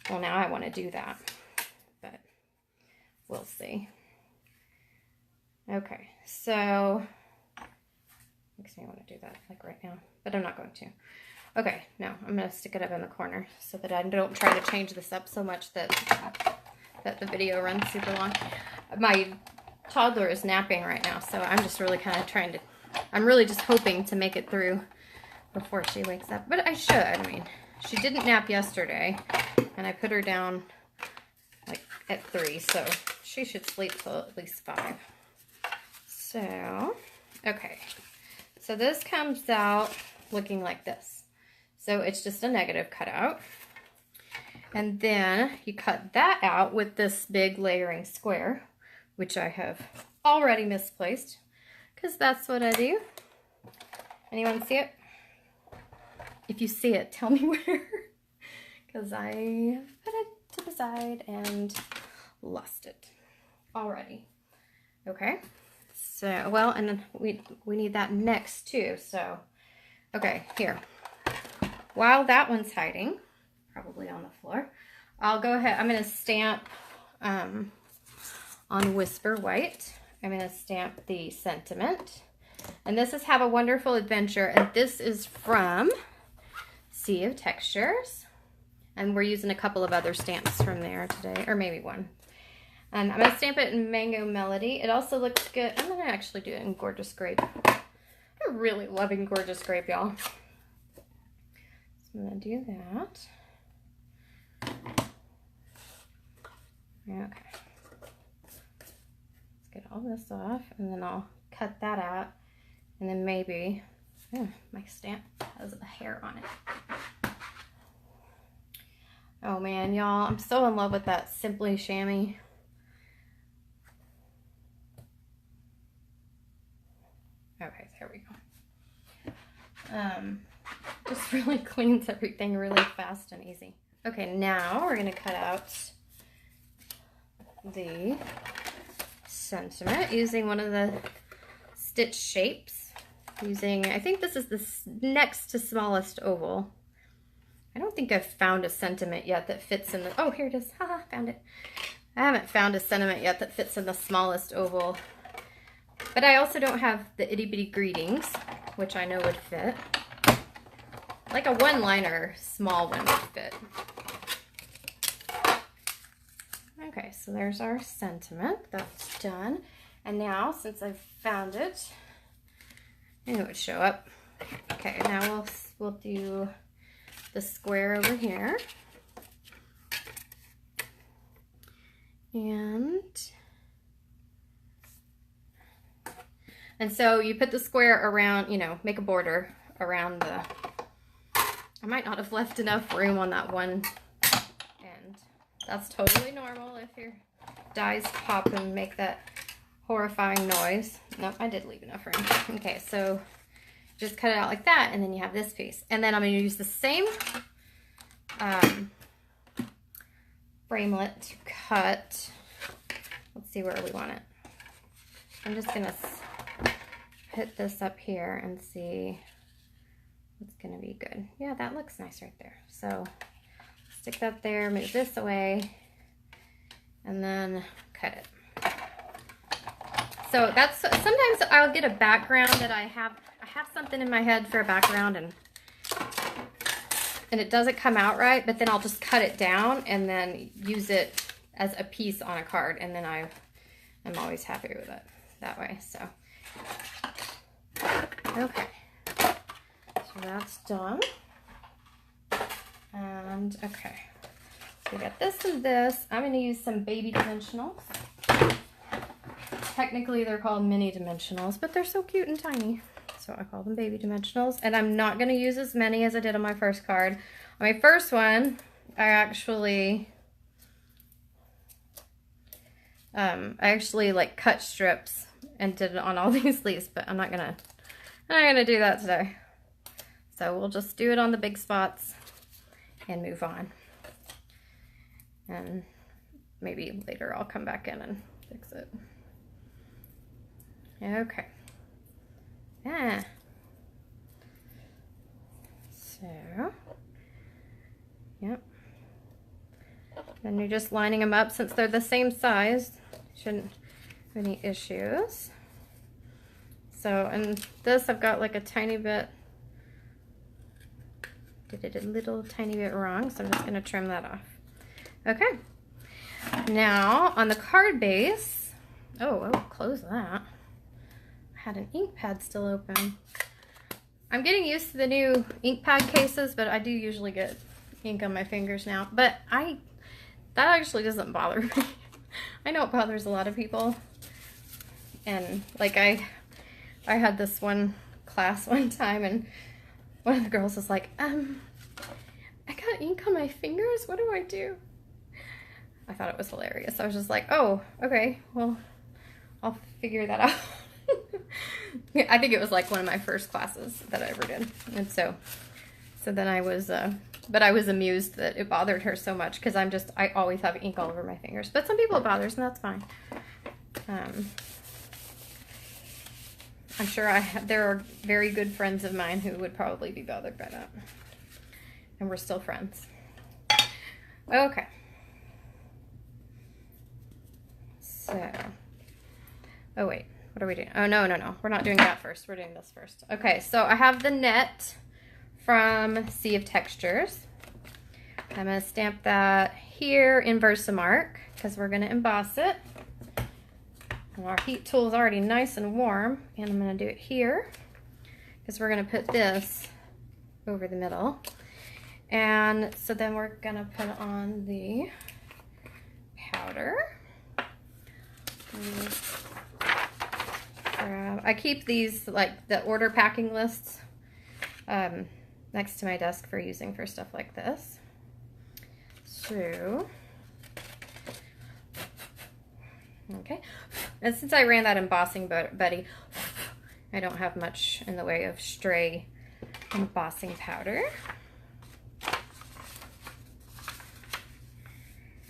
Well, now I want to do that, but we'll see. Okay, so makes me want to do that like right now, but I'm not going to. Okay, now I'm going to stick it up in the corner so that I don't try to change this up so much that the video runs super long. My toddler is napping right now, so I'm just really kind of I'm really just hoping to make it through before she wakes up. But I should. I mean, she didn't nap yesterday, and I put her down like at 3, so she should sleep till at least 5. So, okay. So this comes out looking like this. So it's just a negative cutout. And then you cut that out with this big layering square, which I have already misplaced, because that's what I do. Anyone see it? If you see it, tell me where, because I put it to the side and lost it already. Okay, so, well, and then we need that next too, so, okay, here. While that one's hiding, probably on the floor, I'll go ahead, I'm going to stamp, on Whisper White, I'm going to stamp the sentiment. And this is Have a Wonderful Adventure, and this is from Sea of Textures. And we're using a couple of other stamps from there today, or maybe one. And I'm going to stamp it in Mango Melody. It also looks good. I'm going to actually do it in Gorgeous Grape. I'm really loving Gorgeous Grape, y'all. So I'm going to do that. Okay. Get all this off, and then I'll cut that out, and then maybe my stamp has a hair on it. Oh man, y'all, I'm so in love with that Simply Chamois. Okay, there we go. Just really cleans everything really fast and easy. Okay, now we're gonna cut out the sentiment using one of the stitch shapes. using, I think this is the next to smallest oval. I don't think I've found a sentiment yet that fits in the, oh, here it is. Haha, found it. I haven't found a sentiment yet that fits in the smallest oval. But I also don't have the itty bitty greetings, which I know would fit. Like a one-liner, small one would fit. Okay, so there's our sentiment. That's done. And now, since I've found it, I knew it would show up. Okay, now we'll do the square over here. And so you put the square around, you know, make a border around the, I might not have left enough room on that one end. That's totally normal if your dies pop and make that horrifying noise. Nope, I did leave enough room. Okay, so just cut it out like that, and then you have this piece. And then I'm going to use the same framelit to cut. Let's see where we want it. I'm just going to put this up here and see what's going to be good. Yeah, that looks nice right there. So stick that there, move this away, and then cut it. So that's, sometimes I'll get a background that I have something in my head for a background, and it doesn't come out right, but then I'll just cut it down and then use it as a piece on a card, and then I'm always happy with it that way. So okay, so that's done. And okay, so we got this and this. I'm going to use some baby dimensionals. Technically they're called mini dimensionals, but they're so cute and tiny, so I call them baby dimensionals. And I'm not going to use as many as I did on my first card. On my first one, I actually like cut strips and did it on all these leaves, but I'm not gonna do that today. So we'll just do it on the big spots and move on. And maybe later I'll come back in and fix it. Okay. Yeah. So, yep. And you're just lining them up since they're the same size. Shouldn't have any issues. So, and this I've got like a tiny bit, did it a little tiny bit wrong, so I'm just going to trim that off. Okay. Now, on the card base, oh, I'll close that. I had an ink pad still open. I'm getting used to the new ink pad cases, but I do usually get ink on my fingers now. But that actually doesn't bother me. I know it bothers a lot of people. And like I had this one class one time, and one of the girls was like, I got ink on my fingers, what do I do? I thought it was hilarious. I was just like, oh, okay, well, I'll figure that out. I think it was like one of my first classes that I ever did. And so then I was, but I was amused that it bothered her so much, because I always have ink all over my fingers. But some people it bothers, and that's fine. I'm sure there are very good friends of mine who would probably be bothered by that. And we're still friends. Okay. So, oh wait, what are we doing? Oh, no. We're not doing that first. We're doing this first. Okay, so I have the net from Sea of Textures. I'm going to stamp that here in Versamark, because we're going to emboss it. And our heat tool is already nice and warm, and I'm going to do it here, because we're going to put this over the middle. And so then we're going to put on the powder. I keep these, like the order packing lists, next to my desk for using for stuff like this. So, okay. And since I ran that embossing buddy, I don't have much in the way of stray embossing powder.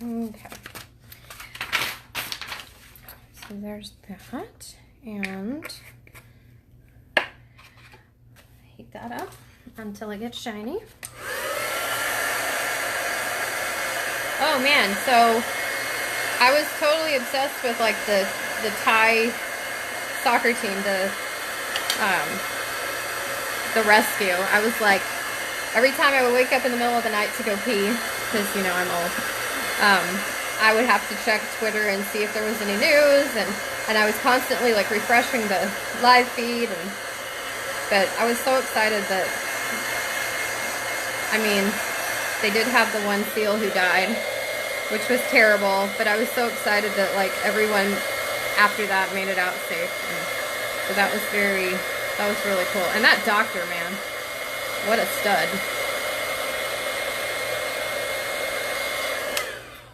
Okay. So there's that. And that up until it gets shiny. Oh man, so I was totally obsessed with like the Thai soccer team, the rescue. I was like, every time I would wake up in the middle of the night to go pee, because you know I'm old, I would have to check Twitter and see if there was any news, and I was constantly like refreshing the live feed, but I was so excited that, I mean, they did have the one seal who died, which was terrible, but I was so excited that like everyone after that made it out safe, and so that was really cool. And that doctor, man, what a stud.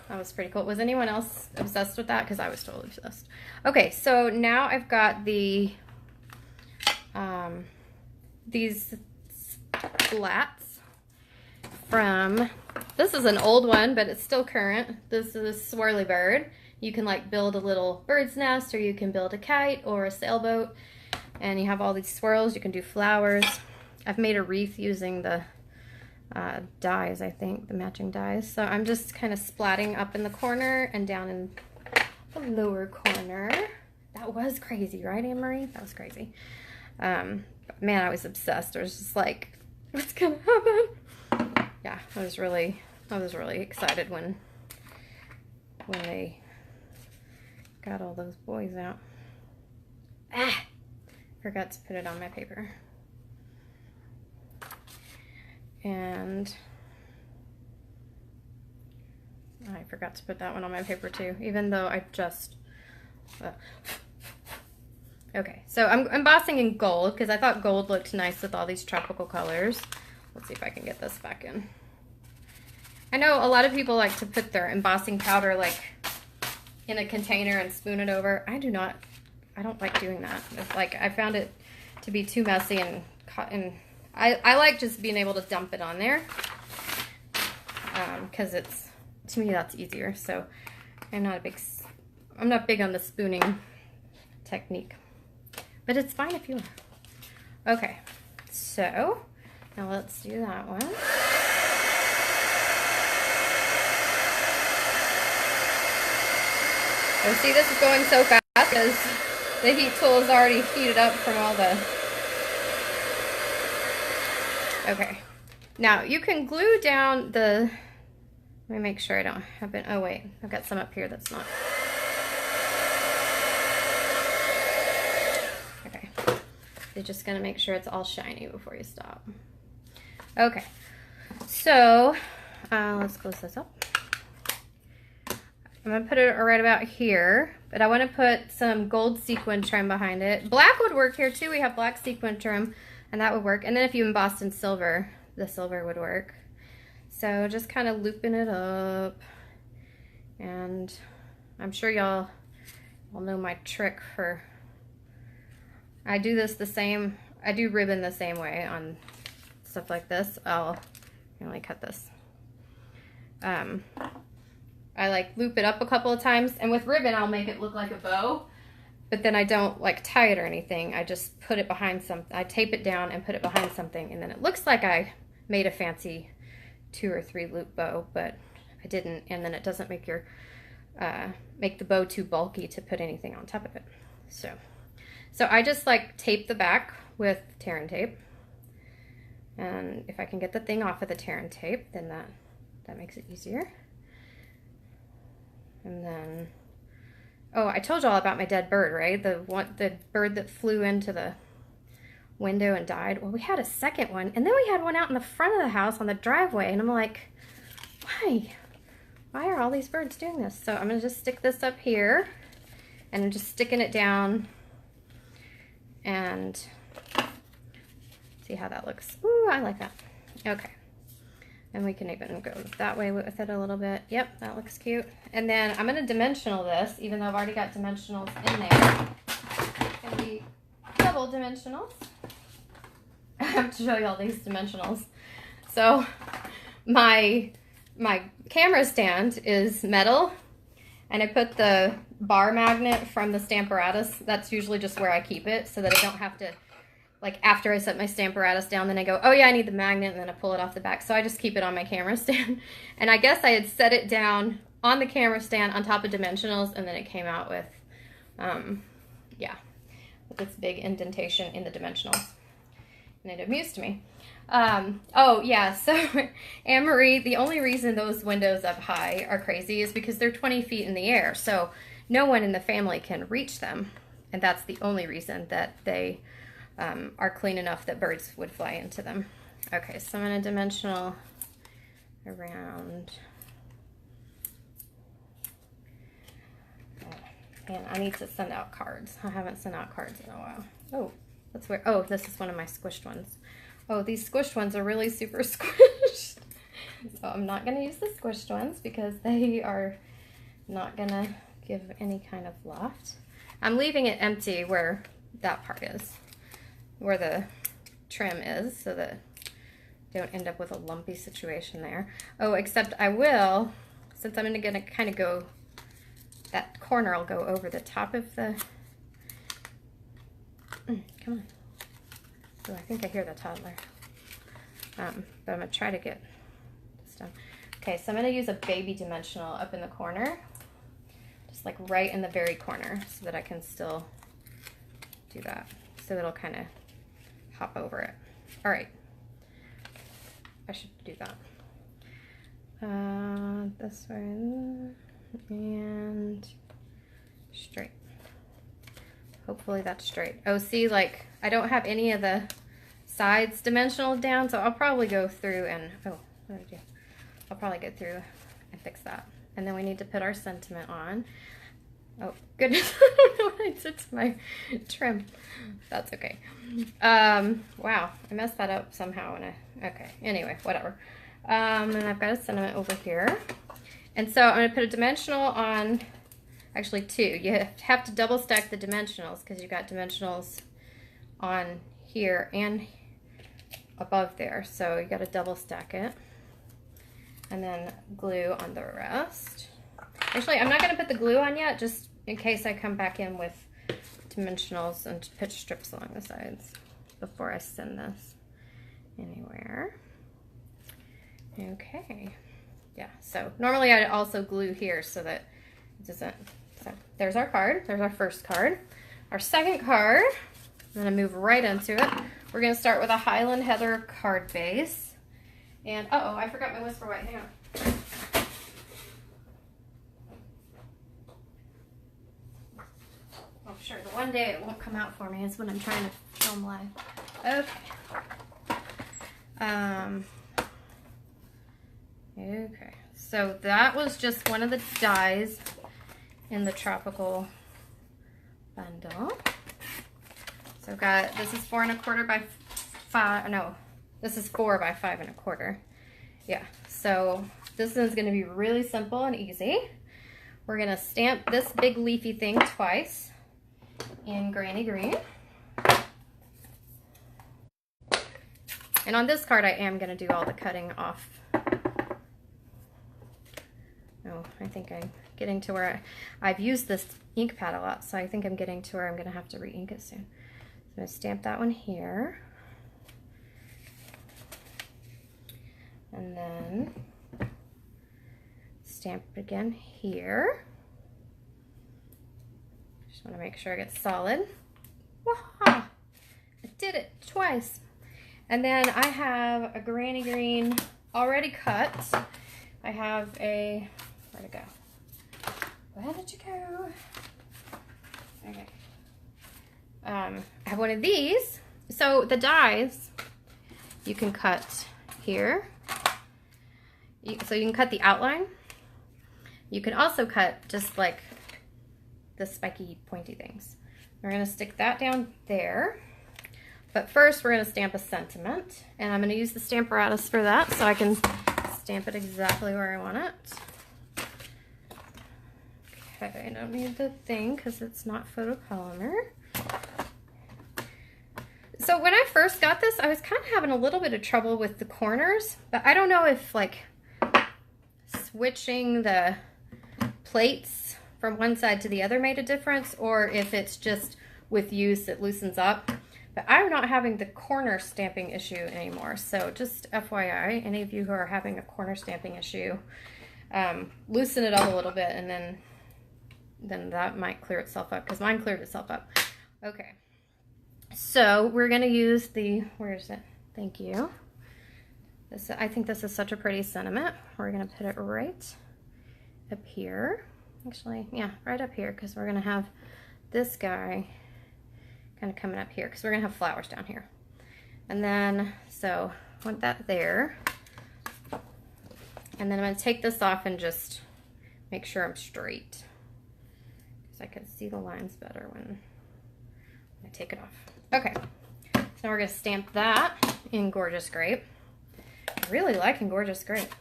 That was pretty cool. Was anyone else obsessed with that? Because I was totally obsessed. Okay, so now I've got the these slats from, this is an old one, but it's still current. This is a swirly bird. You can like build a little bird's nest, or you can build a kite or a sailboat, and you have all these swirls. You can do flowers. I've made a wreath using the dies, I think, the matching dies. So I'm just kind of splatting up in the corner and down in the lower corner. That was crazy, right, Anne-Marie? That was crazy. But man, I was obsessed. I was just like, what's gonna happen? Yeah, I was really excited when they got all those boys out. Ah! Forgot to put it on my paper. And I forgot to put that one on my paper too, even though I just... Okay, so I'm embossing in gold because I thought gold looked nice with all these tropical colors. Let's see if I can get this back in. I know a lot of people like to put their embossing powder like in a container and spoon it over. I don't like doing that. It's like, I found it to be too messy, and I like just being able to dump it on there because to me that's easier. So I'm not big on the spooning technique, but it's fine if you are. Okay, so now let's do that one. Oh, see, this is going so fast because the heat tool is already heated up from all the... Okay, now you can glue down the... Let me make sure I don't have it... Oh wait, I've got some up here that's not... Okay, you're just gonna make sure it's all shiny before you stop. Okay, so let's close this up. I'm going to put it right about here, but I want to put some gold sequin trim behind it. Black would work here too. We have black sequin trim, and that would work. And then if you embossed in silver, the silver would work. So just kind of looping it up. And I'm sure y'all know my trick for... I do this the same... I do ribbon the same way on stuff like this. I'll only cut this. I like loop it up a couple of times, and with ribbon I'll make it look like a bow, but then I don't like tie it or anything. I just put it behind something. I tape it down and put it behind something, and then it looks like I made a fancy 2 or 3 loop bow, but I didn't, and then it doesn't make your make the bow too bulky to put anything on top of it. So I just like tape the back with tear and tape, and if I can get the thing off of the tear and tape, then that makes it easier. And then, oh, I told y'all about my dead bird, right? The bird that flew into the window and died. Well, we had a second one, and then we had one out in the front of the house on the driveway, and I'm like, why are all these birds doing this? So I'm gonna just stick this up here, and I'm just sticking it down, and see how that looks. Ooh, I like that. Okay. And we can even go that way with it a little bit. Yep, that looks cute. And then I'm going to dimensional this, even though I've already got dimensionals in there. It's going to be double dimensionals. I have to show you all these dimensionals. So my camera stand is metal, and I put the bar magnet from the Stamparatus. That's usually just where I keep it, so that I don't have to like after I set my Stamparatus down, then I go, oh yeah, I need the magnet, and then I pull it off the back. So I just keep it on my camera stand. And I guess I had set it down on the camera stand on top of dimensionals, and then it came out with, yeah, with this big indentation in the dimensionals. And it amused me. Oh yeah, so Anne-Marie, the only reason those windows up high are crazy is because they're 20 feet in the air. So no one in the family can reach them. And that's the only reason that they are clean enough that birds would fly into them. Okay, so I'm going to dimensional around. And I need to send out cards. I haven't sent out cards in a while. Oh, that's where, oh, this is one of my squished ones. Oh, these squished ones are really super squished. So I'm not going to use the squished ones because they are not going to give any kind of loft. I'm leaving it empty where that part is, where the trim is, so that don't end up with a lumpy situation there. Oh, except I will, since I'm going to kind of go, that corner will go over the top of the, come on. Oh, I think I hear the toddler. But I'm going to try to get this done. Okay, so I'm going to use a baby dimensional up in the corner, just like right in the very corner, so that I can still do that. So it'll kind of hop over it. All right. I should do that. This way and straight. Hopefully that's straight. Oh, see, like I don't have any of the sides dimensional down, so I'll probably go through and, oh, what did I do? I'll probably go through and fix that. And then we need to put our sentiment on. Oh, goodness, I don't know what I did to my trim. That's okay. Wow, I messed that up somehow. Okay, anyway, whatever. And I've got a sentiment over here. And so I'm going to put a dimensional on, actually two. You have to double stack the dimensionals because you've got dimensionals on here and above there. So you got to double stack it. And then glue on the rest. Actually, I'm not going to put the glue on yet, just in case I come back in with dimensionals and pitch strips along the sides before I send this anywhere. Okay. Yeah, so normally I'd also glue here so that it doesn't, so there's our card. There's our first card. Our second card, I'm going to move right into it. We're going to start with a Highland Heather card base. And, uh-oh, I forgot my Whisper White. Hang on. Oh, sure. The one day it won't come out for me is when I'm trying to film live. Okay. Okay. So that was just one of the dies in the Tropical bundle. So I've got, this is 4 1/4 by 5, no, this is 4 by 5 1/4. Yeah, so this one's going to be really simple and easy. We're going to stamp this big leafy thing twice in Granny Green. And on this card I am going to do all the cutting off. Oh, I think I'm getting to where I've used this ink pad a lot, so I think I'm getting to where I'm going to have to re-ink it soon. So I'm going to stamp that one here. And then stamp it again here. Just want to make sure it gets solid. Waha! I did it twice. And then I have a Granny Green already cut. I have a, where'd it go? Where did you go? Okay. I have one of these. So the dies, you can cut here. So you can cut the outline. You can also cut just like the spiky pointy things. We're going to stick that down there. But first we're going to stamp a sentiment. And I'm going to use the Stamparatus for that so I can stamp it exactly where I want it. Okay, I don't need the thing because it's not photopolymer. So when I first got this, I was kind of having a little bit of trouble with the corners, but I don't know if like switching the plates from one side to the other made a difference, or if it's just with use it loosens up. But I'm not having the corner stamping issue anymore. So just FYI, any of you who are having a corner stamping issue, loosen it up a little bit, and then that might clear itself up, because mine cleared itself up. Okay. So we're going to use the, where is it? Thank you. This, I think this is such a pretty sentiment. We're going to put it right up here. Actually, yeah, right up here, because we're going to have this guy kind of coming up here, because we're going to have flowers down here. And then, so I want that there. And then I'm going to take this off and just make sure I'm straight, because I can see the lines better when I take it off. Okay, so now we're going to stamp that in Gorgeous Grape. I really like in Gorgeous Grape.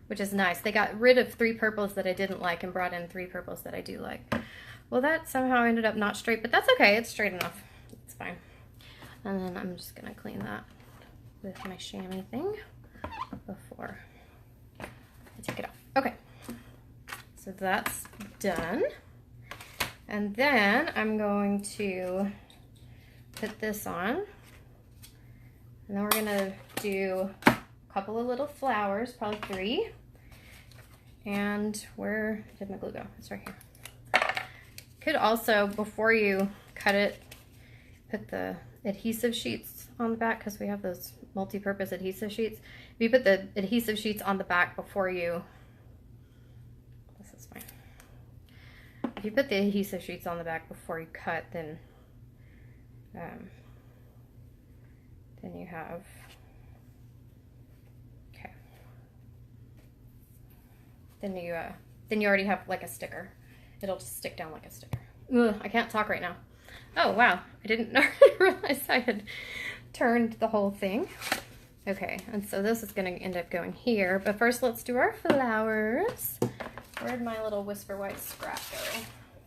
Which is nice. They got rid of 3 purples that I didn't like and brought in 3 purples that I do like. Well, that somehow ended up not straight, but that's okay. It's straight enough. It's fine. And then I'm just going to clean that with my chamois thing before I take it off. Okay. So that's done. And then I'm going to put this on. And then we're going to do a couple of little flowers, probably 3. And where did my glue go? It's right here. Could also, before you cut it, put the adhesive sheets on the back, because we have those multi-purpose adhesive sheets. If you put the adhesive sheets on the back before you, this is fine. If you put the adhesive sheets on the back before you cut, then you have, okay. Then you already have like a sticker. It'll just stick down like a sticker. Ugh, I can't talk right now. Oh wow, I didn't realize I had turned the whole thing. Okay, and so this is going to end up going here. But first, let's do our flowers. Where'd my little Whisper White scrap go?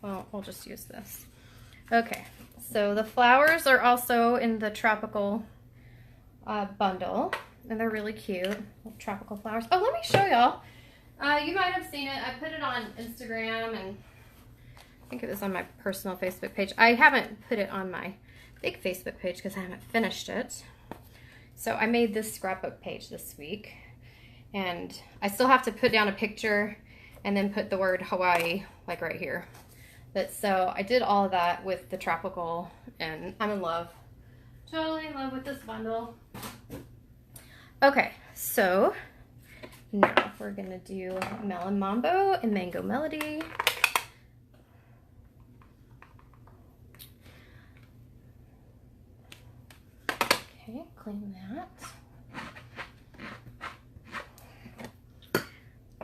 Well, we'll just use this. Okay, so the flowers are also in the Tropical bundle, and they're really cute. Little tropical flowers. Oh, let me show y'all. You might have seen it. I put it on Instagram, and I think it was on my personal Facebook page. I haven't put it on my big Facebook page because I haven't finished it. So I made this scrapbook page this week, and I still have to put down a picture and then put the word Hawaii like right here. But so I did all of that with the Tropical, and I'm in love. Totally in love with this bundle. Okay, so now we're gonna do Melon Mambo and Mango Melody. Okay, clean that.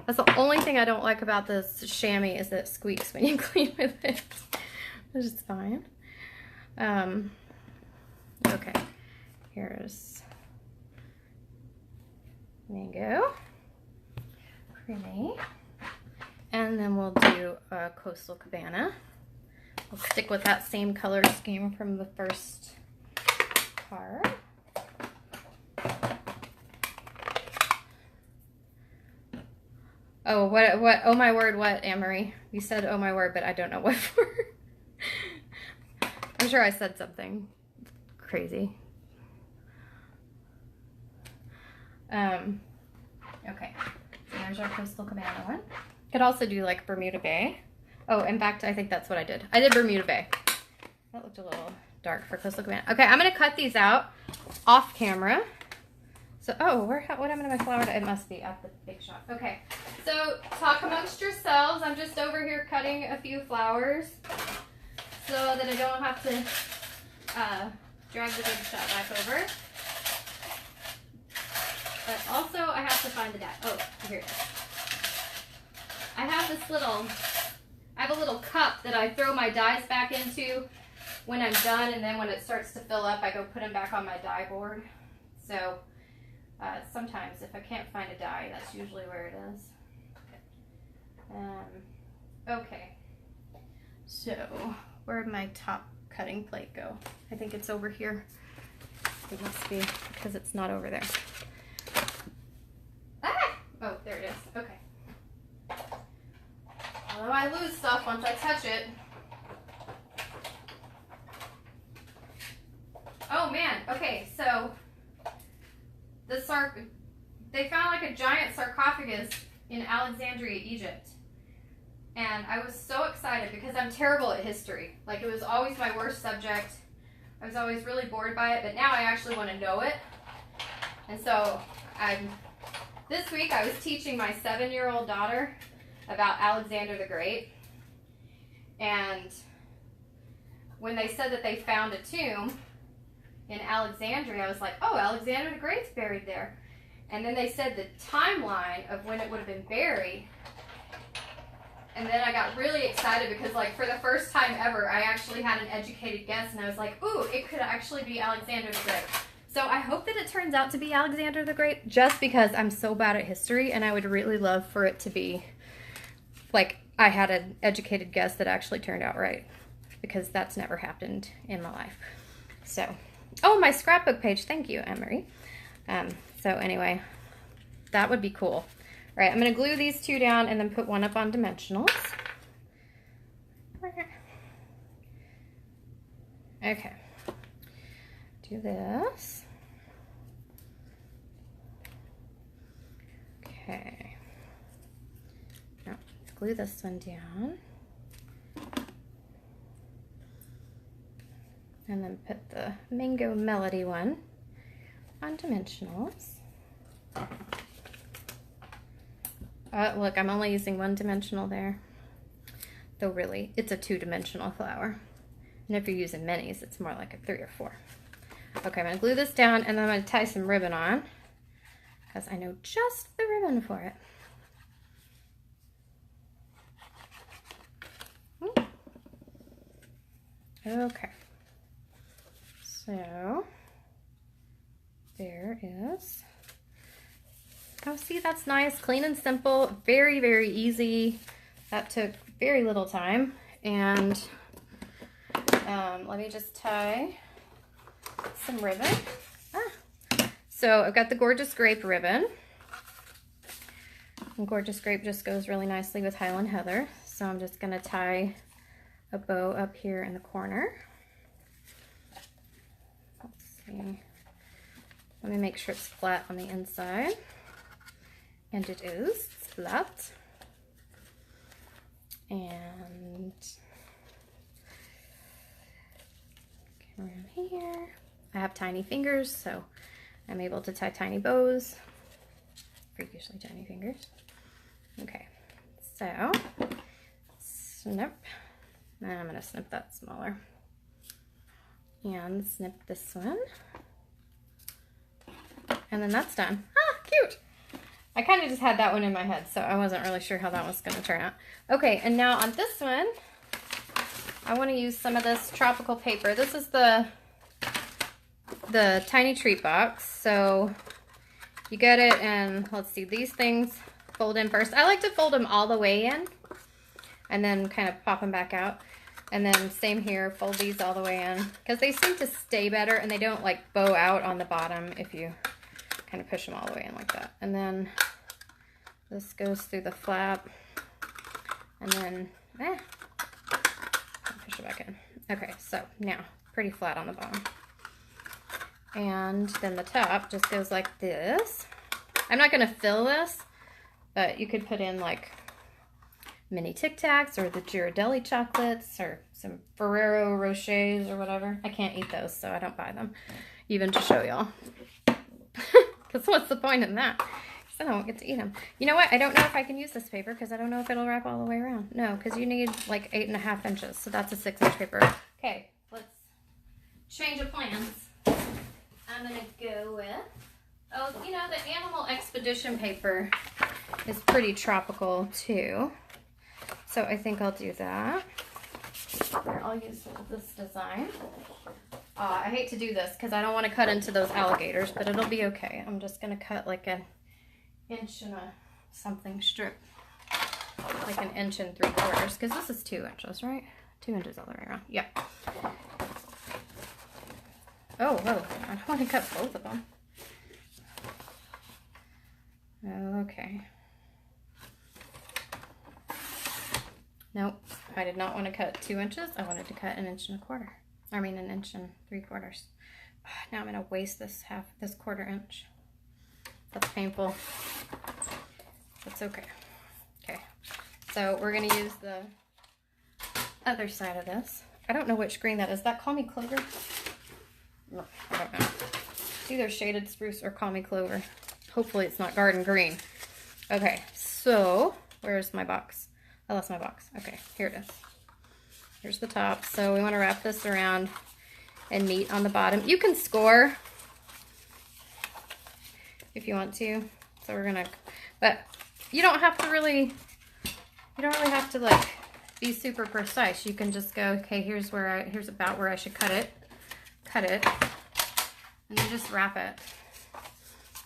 That's the only thing I don't like about this chamois, is that it squeaks when you clean with it, which is fine. Okay, here's Mango, Creamy, and then we'll do Coastal Cabana. We'll stick with that same color scheme from the first card. Oh, what, oh my word, what, Anne-Marie? You said, oh my word, but I don't know what for. I'm sure I said something crazy. Okay, so there's our Coastal Cabana one. Could also do like Bermuda Bay. Oh, in fact, I think that's what I did. I did Bermuda Bay. That looked a little dark for Coastal Cabana. Okay, I'm gonna cut these out off camera. So, oh, what happened to my flower? It must be at the big shop. Okay, so talk amongst yourselves. I'm just over here cutting a few flowers so that I don't have to drag the big shot back over. But also, I have to find the die. Oh, here it is. I have this little, I have a little cup that I throw my dies back into when I'm done, and then when it starts to fill up, I go put them back on my die board. So, sometimes if I can't find a die, that's usually where it is. Okay, so where'd my top cutting plate go? I think it's over here. It must be, because it's not over there. Ah! Oh, there it is. Okay. Although I lose stuff once I touch it. Oh man, okay, so they found like a giant sarcophagus in Alexandria, Egypt. And I was so excited because I'm terrible at history. Like, it was always my worst subject. I was always really bored by it, but now I actually want to know it. And so this week I was teaching my 7-year-old daughter about Alexander the Great. And when they said that they found a tomb in Alexandria, I was like, oh, Alexander the Great's buried there. And then they said the timeline of when it would have been buried. And then I got really excited because, like, for the first time ever, I actually had an educated guess, and I was like, ooh, it could actually be Alexander the Great. So I hope that it turns out to be Alexander the Great, just because I'm so bad at history, and I would really love for it to be, like, I had an educated guess that actually turned out right, because that's never happened in my life. So, oh, my scrapbook page. Thank you, Anne-Marie. So anyway, that would be cool. All right, I'm going to glue these two down and then put one up on dimensionals. Okay. Do this. Okay. Now, let's glue this one down. And then put the Mango Melody one on dimensionals. Look, I'm only using 1 dimensional there. Though really, it's a 2-dimensional flower. And if you're using minis, it's more like a 3 or 4. Okay, I'm going to glue this down, and then I'm going to tie some ribbon on, because I know just the ribbon for it. Okay. So, there is... Oh, see, that's nice, clean and simple, very, very easy. That took very little time. And let me just tie some ribbon. So I've got the Gorgeous Grape ribbon. And Gorgeous Grape just goes really nicely with Highland Heather. So I'm just going to tie a bow up here in the corner. Let's see. Let me make sure it's flat on the inside. And it is. It's flat. And around here. I have tiny fingers, so I'm able to tie tiny bows. Freakishly tiny fingers. Okay, so snip. And I'm going to snip that smaller. And snip this one. And then that's done. Ah, cute! I kind of just had that one in my head, so I wasn't really sure how that was going to turn out. Okay, and now on this one, I want to use some of this tropical paper. This is the tiny treat box. So you get it, and let's see, these things fold in first. I like to fold them all the way in and then kind of pop them back out. And then same here, fold these all the way in, because they seem to stay better and they don't like bow out on the bottom if you kind of push them all the way in like that. And then this goes through the flap, and then push it back in. Okay, so now pretty flat on the bottom. And then the top just goes like this. I'm not going to fill this, but you could put in like mini Tic Tacs or the Ghirardelli chocolates or some Ferrero Rochers or whatever. I can't eat those, so I don't buy them, even to show y'all. Because what's the point in that? Because I don't get to eat them. You know what? I don't know if I can use this paper because I don't know if it'll wrap all the way around. No, because you need like 8.5 inches, so that's a 6-inch paper. Okay, let's change of plans. I'm going to go with, oh, you know, the Animal Expedition paper is pretty tropical too. So I think I'll do that. Here, I'll use this design. I hate to do this because I don't want to cut into those alligators, but it'll be okay. I'm just going to cut like an 1 inch and a something strip. Like 1 3/4 inches, because this is 2 inches, right? 2 inches all the way around. Yeah. Oh, whoa. I don't want to cut both of them. Okay. Nope, I did not want to cut 2 inches. I wanted to cut 1 1/4 inches. I mean 1 3/4 inches. Now I'm gonna waste this 1/4 inch. That's painful. That's okay. Okay, so we're gonna use the other side of this. I don't know which green that is. That Call Me Clover? No, I don't know. It's either Shaded Spruce or Call Me Clover. Hopefully it's not Garden Green. Okay, so where's my box? I lost my box. Okay, here it is. Here's the top. So we want to wrap this around and meet on the bottom. You can score if you want to. So we're gonna, but you don't have to really, have to like be super precise. You can just go, okay, here's about where I should cut it, and then just wrap it.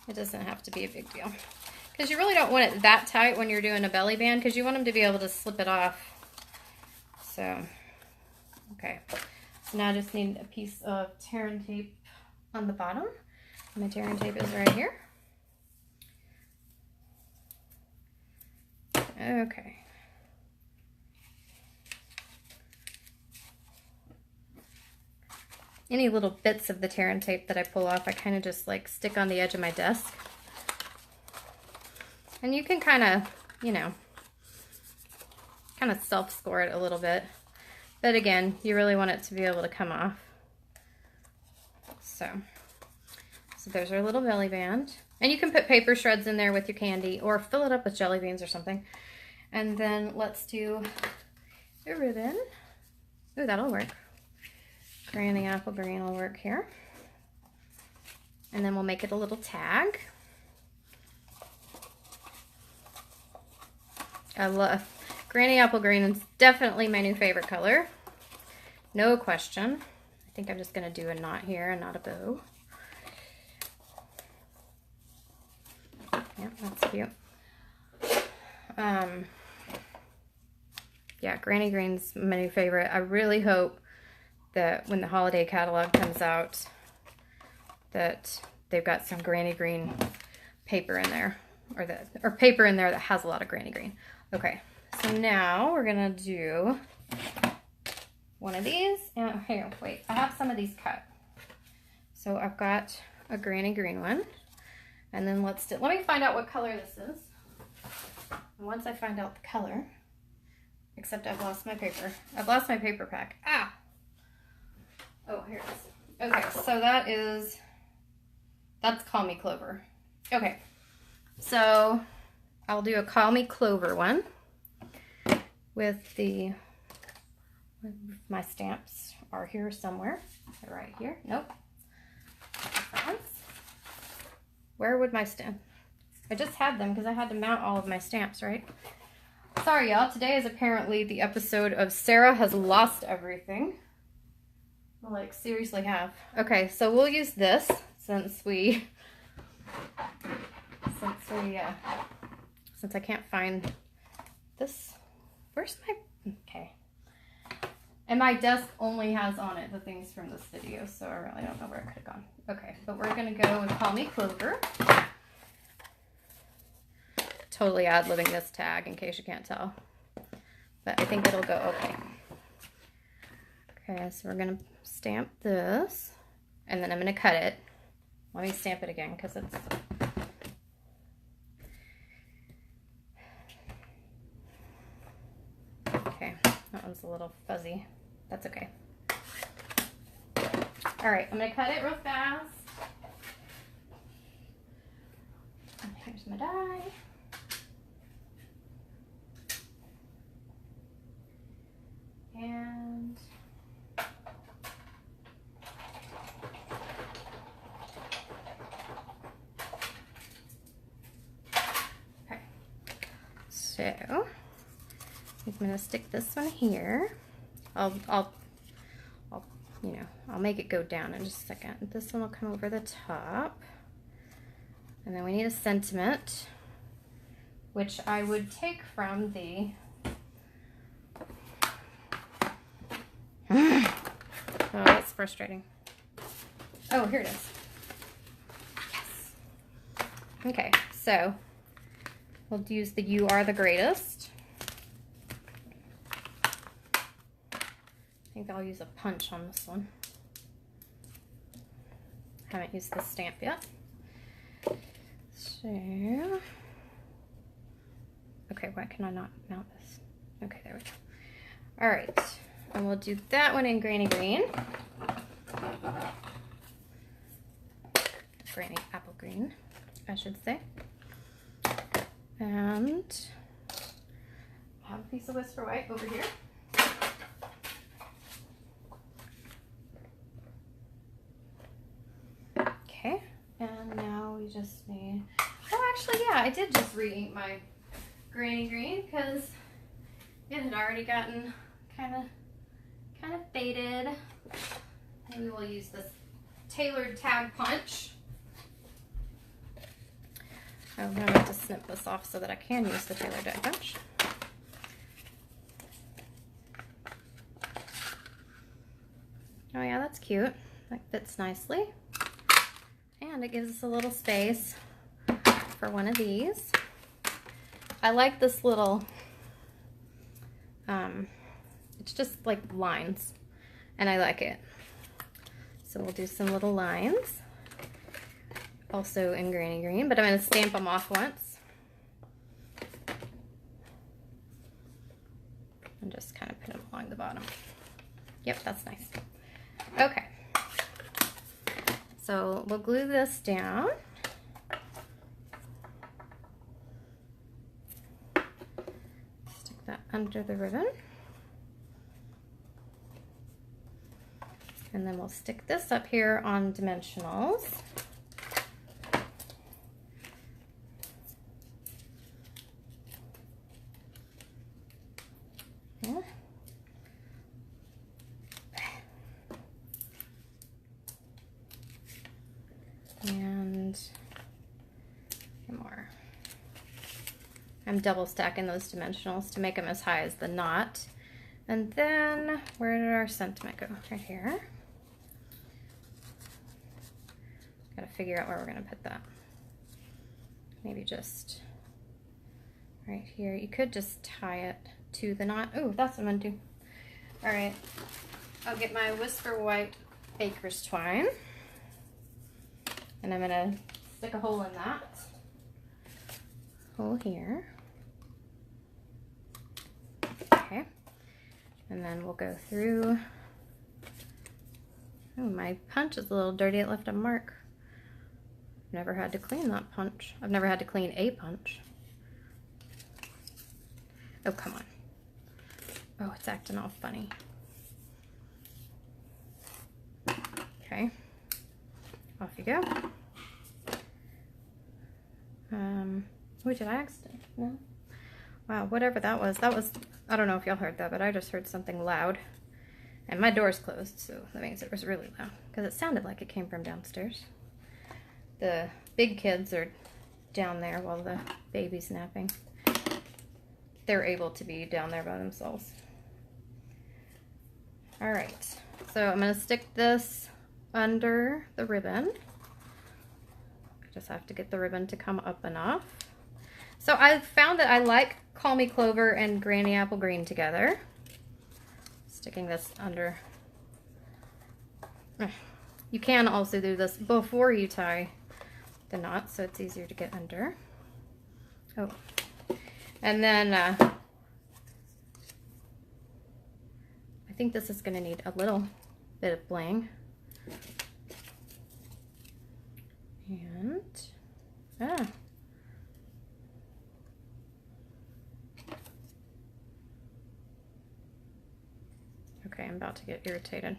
It doesn't have to be a big deal. Because you really don't want it that tight when you're doing a belly band, because you want them to be able to slip it off. So, okay. So now I just need a piece of tear and tape on the bottom. My tear and tape is right here. Okay. Any little bits of the tear and tape that I pull off, I kind of just like stick on the edge of my desk. And you can kind of, you know, kind of self-score it a little bit. But again, you really want it to be able to come off. So there's our little belly band. And you can put paper shreds in there with your candy or fill it up with jelly beans or something. And then let's do a ribbon. Ooh, that'll work. Granny apple green will work here. And then we'll make it a little tag. I love Granny apple green. Is definitely my new favorite color. No question. I think I'm just going to do a knot here and not a bow. Yeah, that's cute. Yeah, Granny Green's my new favorite. I really hope that when the holiday catalog comes out that they've got some Granny Green paper in there, or paper in there that has a lot of Granny Green. Okay, so now we're gonna do one of these. And here, wait, I have some of these cut. So I've got a Granny Green one, and then let me find out what color this is. And once I find out the color, except I've lost my paper. I've lost my paper pack. Ah! Oh, here it is. Okay, so that's Call Me Clover. Okay, so I'll do a Call Me Clover one with my stamps are here somewhere. They're right here. Nope. Where would my stamp? I just had them because I had to mount all of my stamps, right? Sorry, y'all. Today is apparently the episode of Sarah Has Lost Everything. Like, seriously have. Okay, so we'll use this since I can't find this. Where's my, okay. And my desk only has on it the things from this video, so I really don't know where it could have gone. Okay, but we're gonna go and Call Me Clover. Totally ad-libbing this tag in case you can't tell. But I think it'll go okay. Okay, so we're gonna stamp this, and then I'm gonna cut it. Let me stamp it again because it's okay. That one's a little fuzzy. That's okay. All right, I'm gonna cut it real fast. And here's my die. And okay, so I'm gonna stick this one here. I'll make it go down in just a second. This one will come over the top, and then we need a sentiment, which I would take from the oh, that's frustrating. Oh, here it is. Yes. Okay, so we'll use the You Are the Greatest. think I'll use a punch on this one. Haven't used this stamp yet. So, okay, why can I not mount this? Okay, there we go. All right, and we'll do that one in Granny Green. Granny Apple Green, I should say. And I have a piece of Whisper White over here. Okay, and now we just need, oh actually yeah, I did just re-ink my Granny Green because it had already gotten kind of faded. Maybe we'll use this tailored tag punch. I'm going to have to snip this off so that I can use the tailored tag punch. Oh yeah, that's cute. That fits nicely. And it gives us a little space for one of these. I like this little, it's just like lines, and I like it. So we'll do some little lines, also in Granny Green, but I'm going to stamp them off once. And just kind of put them along the bottom. Yep, that's nice. Okay. So we'll glue this down. Stick that under the ribbon. And then we'll stick this up here on dimensionals. Yeah. And more. I'm double stacking those dimensionals to make them as high as the knot. And then, where did our sentiment go? Right here. Gotta figure out where we're gonna put that. Maybe just right here. You could just tie it to the knot. Oh, that's what I'm gonna do. All right, I'll get my Whisper White Baker's Twine. And I'm gonna stick a hole in that. Hole here. Okay. And then we'll go through. Oh, my punch is a little dirty. It left a mark. Never had to clean that punch. I've never had to clean a punch. Oh, come on. Oh, it's acting all funny. Okay. Off you go. Wait, did I accident? No? Wow, whatever that was, I don't know if y'all heard that, but I just heard something loud. And my door's closed, so that means it was really loud. Because it sounded like it came from downstairs. The big kids are down there while the baby's napping. They're able to be down there by themselves. Alright, so I'm going to stick this under the ribbon. I just have to get the ribbon to come up enough. So I found that I like Call Me Clover and Granny Apple Green together. Sticking this under. You can also do this before you tie the knot, so it's easier to get under. Oh, and then I think this is going to need a little bit of bling. And okay, I'm about to get irritated.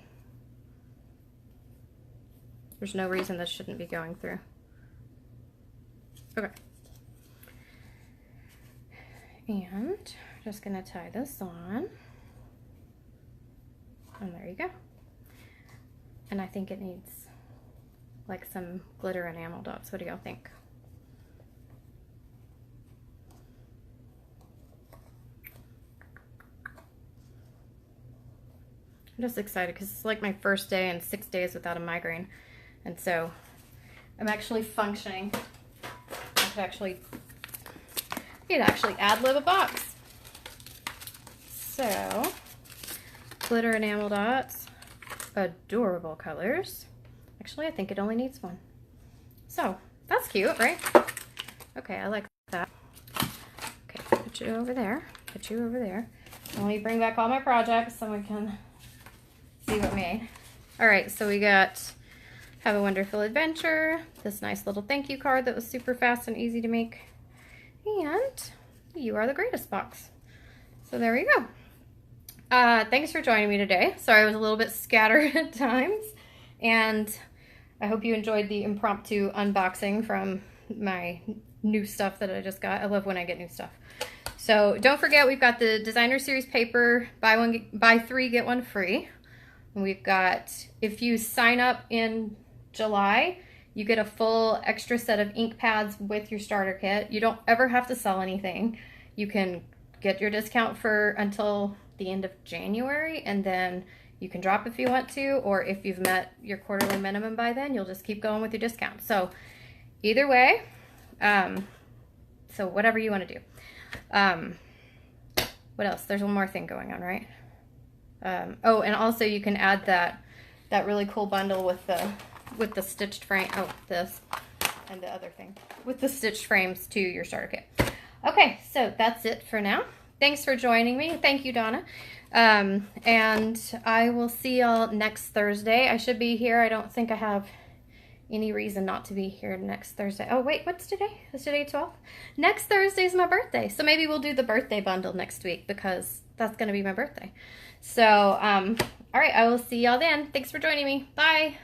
There's no reason this shouldn't be going through. Okay. And just gonna tie this on. And there you go. And I think it needs like some glitter enamel dots. What do y'all think? I'm just excited because it's like my first day and 6 days without a migraine. And so I'm actually functioning. I could actually ad-lib a box. So glitter enamel dots. Adorable colors. Actually, I think it only needs one. So, that's cute, right? Okay, I like that. Okay, put you over there. Put you over there. Let me bring back all my projects so we can see what made. All right, so we got Have a Wonderful Adventure, this nice little thank you card that was super fast and easy to make, and You Are the Greatest box. So there we go. Thanks for joining me today. Sorry I was a little bit scattered at times, and I hope you enjoyed the impromptu unboxing from my new stuff that I just got. I love when I get new stuff. So don't forget, we've got the Designer Series paper, buy 3, get 1 free. And we've got, if you sign up in July, you get a full extra set of ink pads with your starter kit. You don't ever have to sell anything. You can get your discount for until the end of January, and then you can drop if you want to, or if you've met your quarterly minimum by then, you'll just keep going with your discount. So either way, so whatever you want to do. What else? There's one more thing going on, right? Oh, and also you can add that really cool bundle with the stitched frame. Oh, this and the other thing with the stitched frames to your starter kit. Okay, so that's it for now. Thanks for joining me. Thank you, Donna. And I will see y'all next Thursday. I should be here. I don't think I have any reason not to be here next Thursday. Oh, wait, what's today? Is today 12th? Next Thursday is my birthday. So maybe we'll do the birthday bundle next week because that's going to be my birthday. So, all right, I will see y'all then. Thanks for joining me. Bye.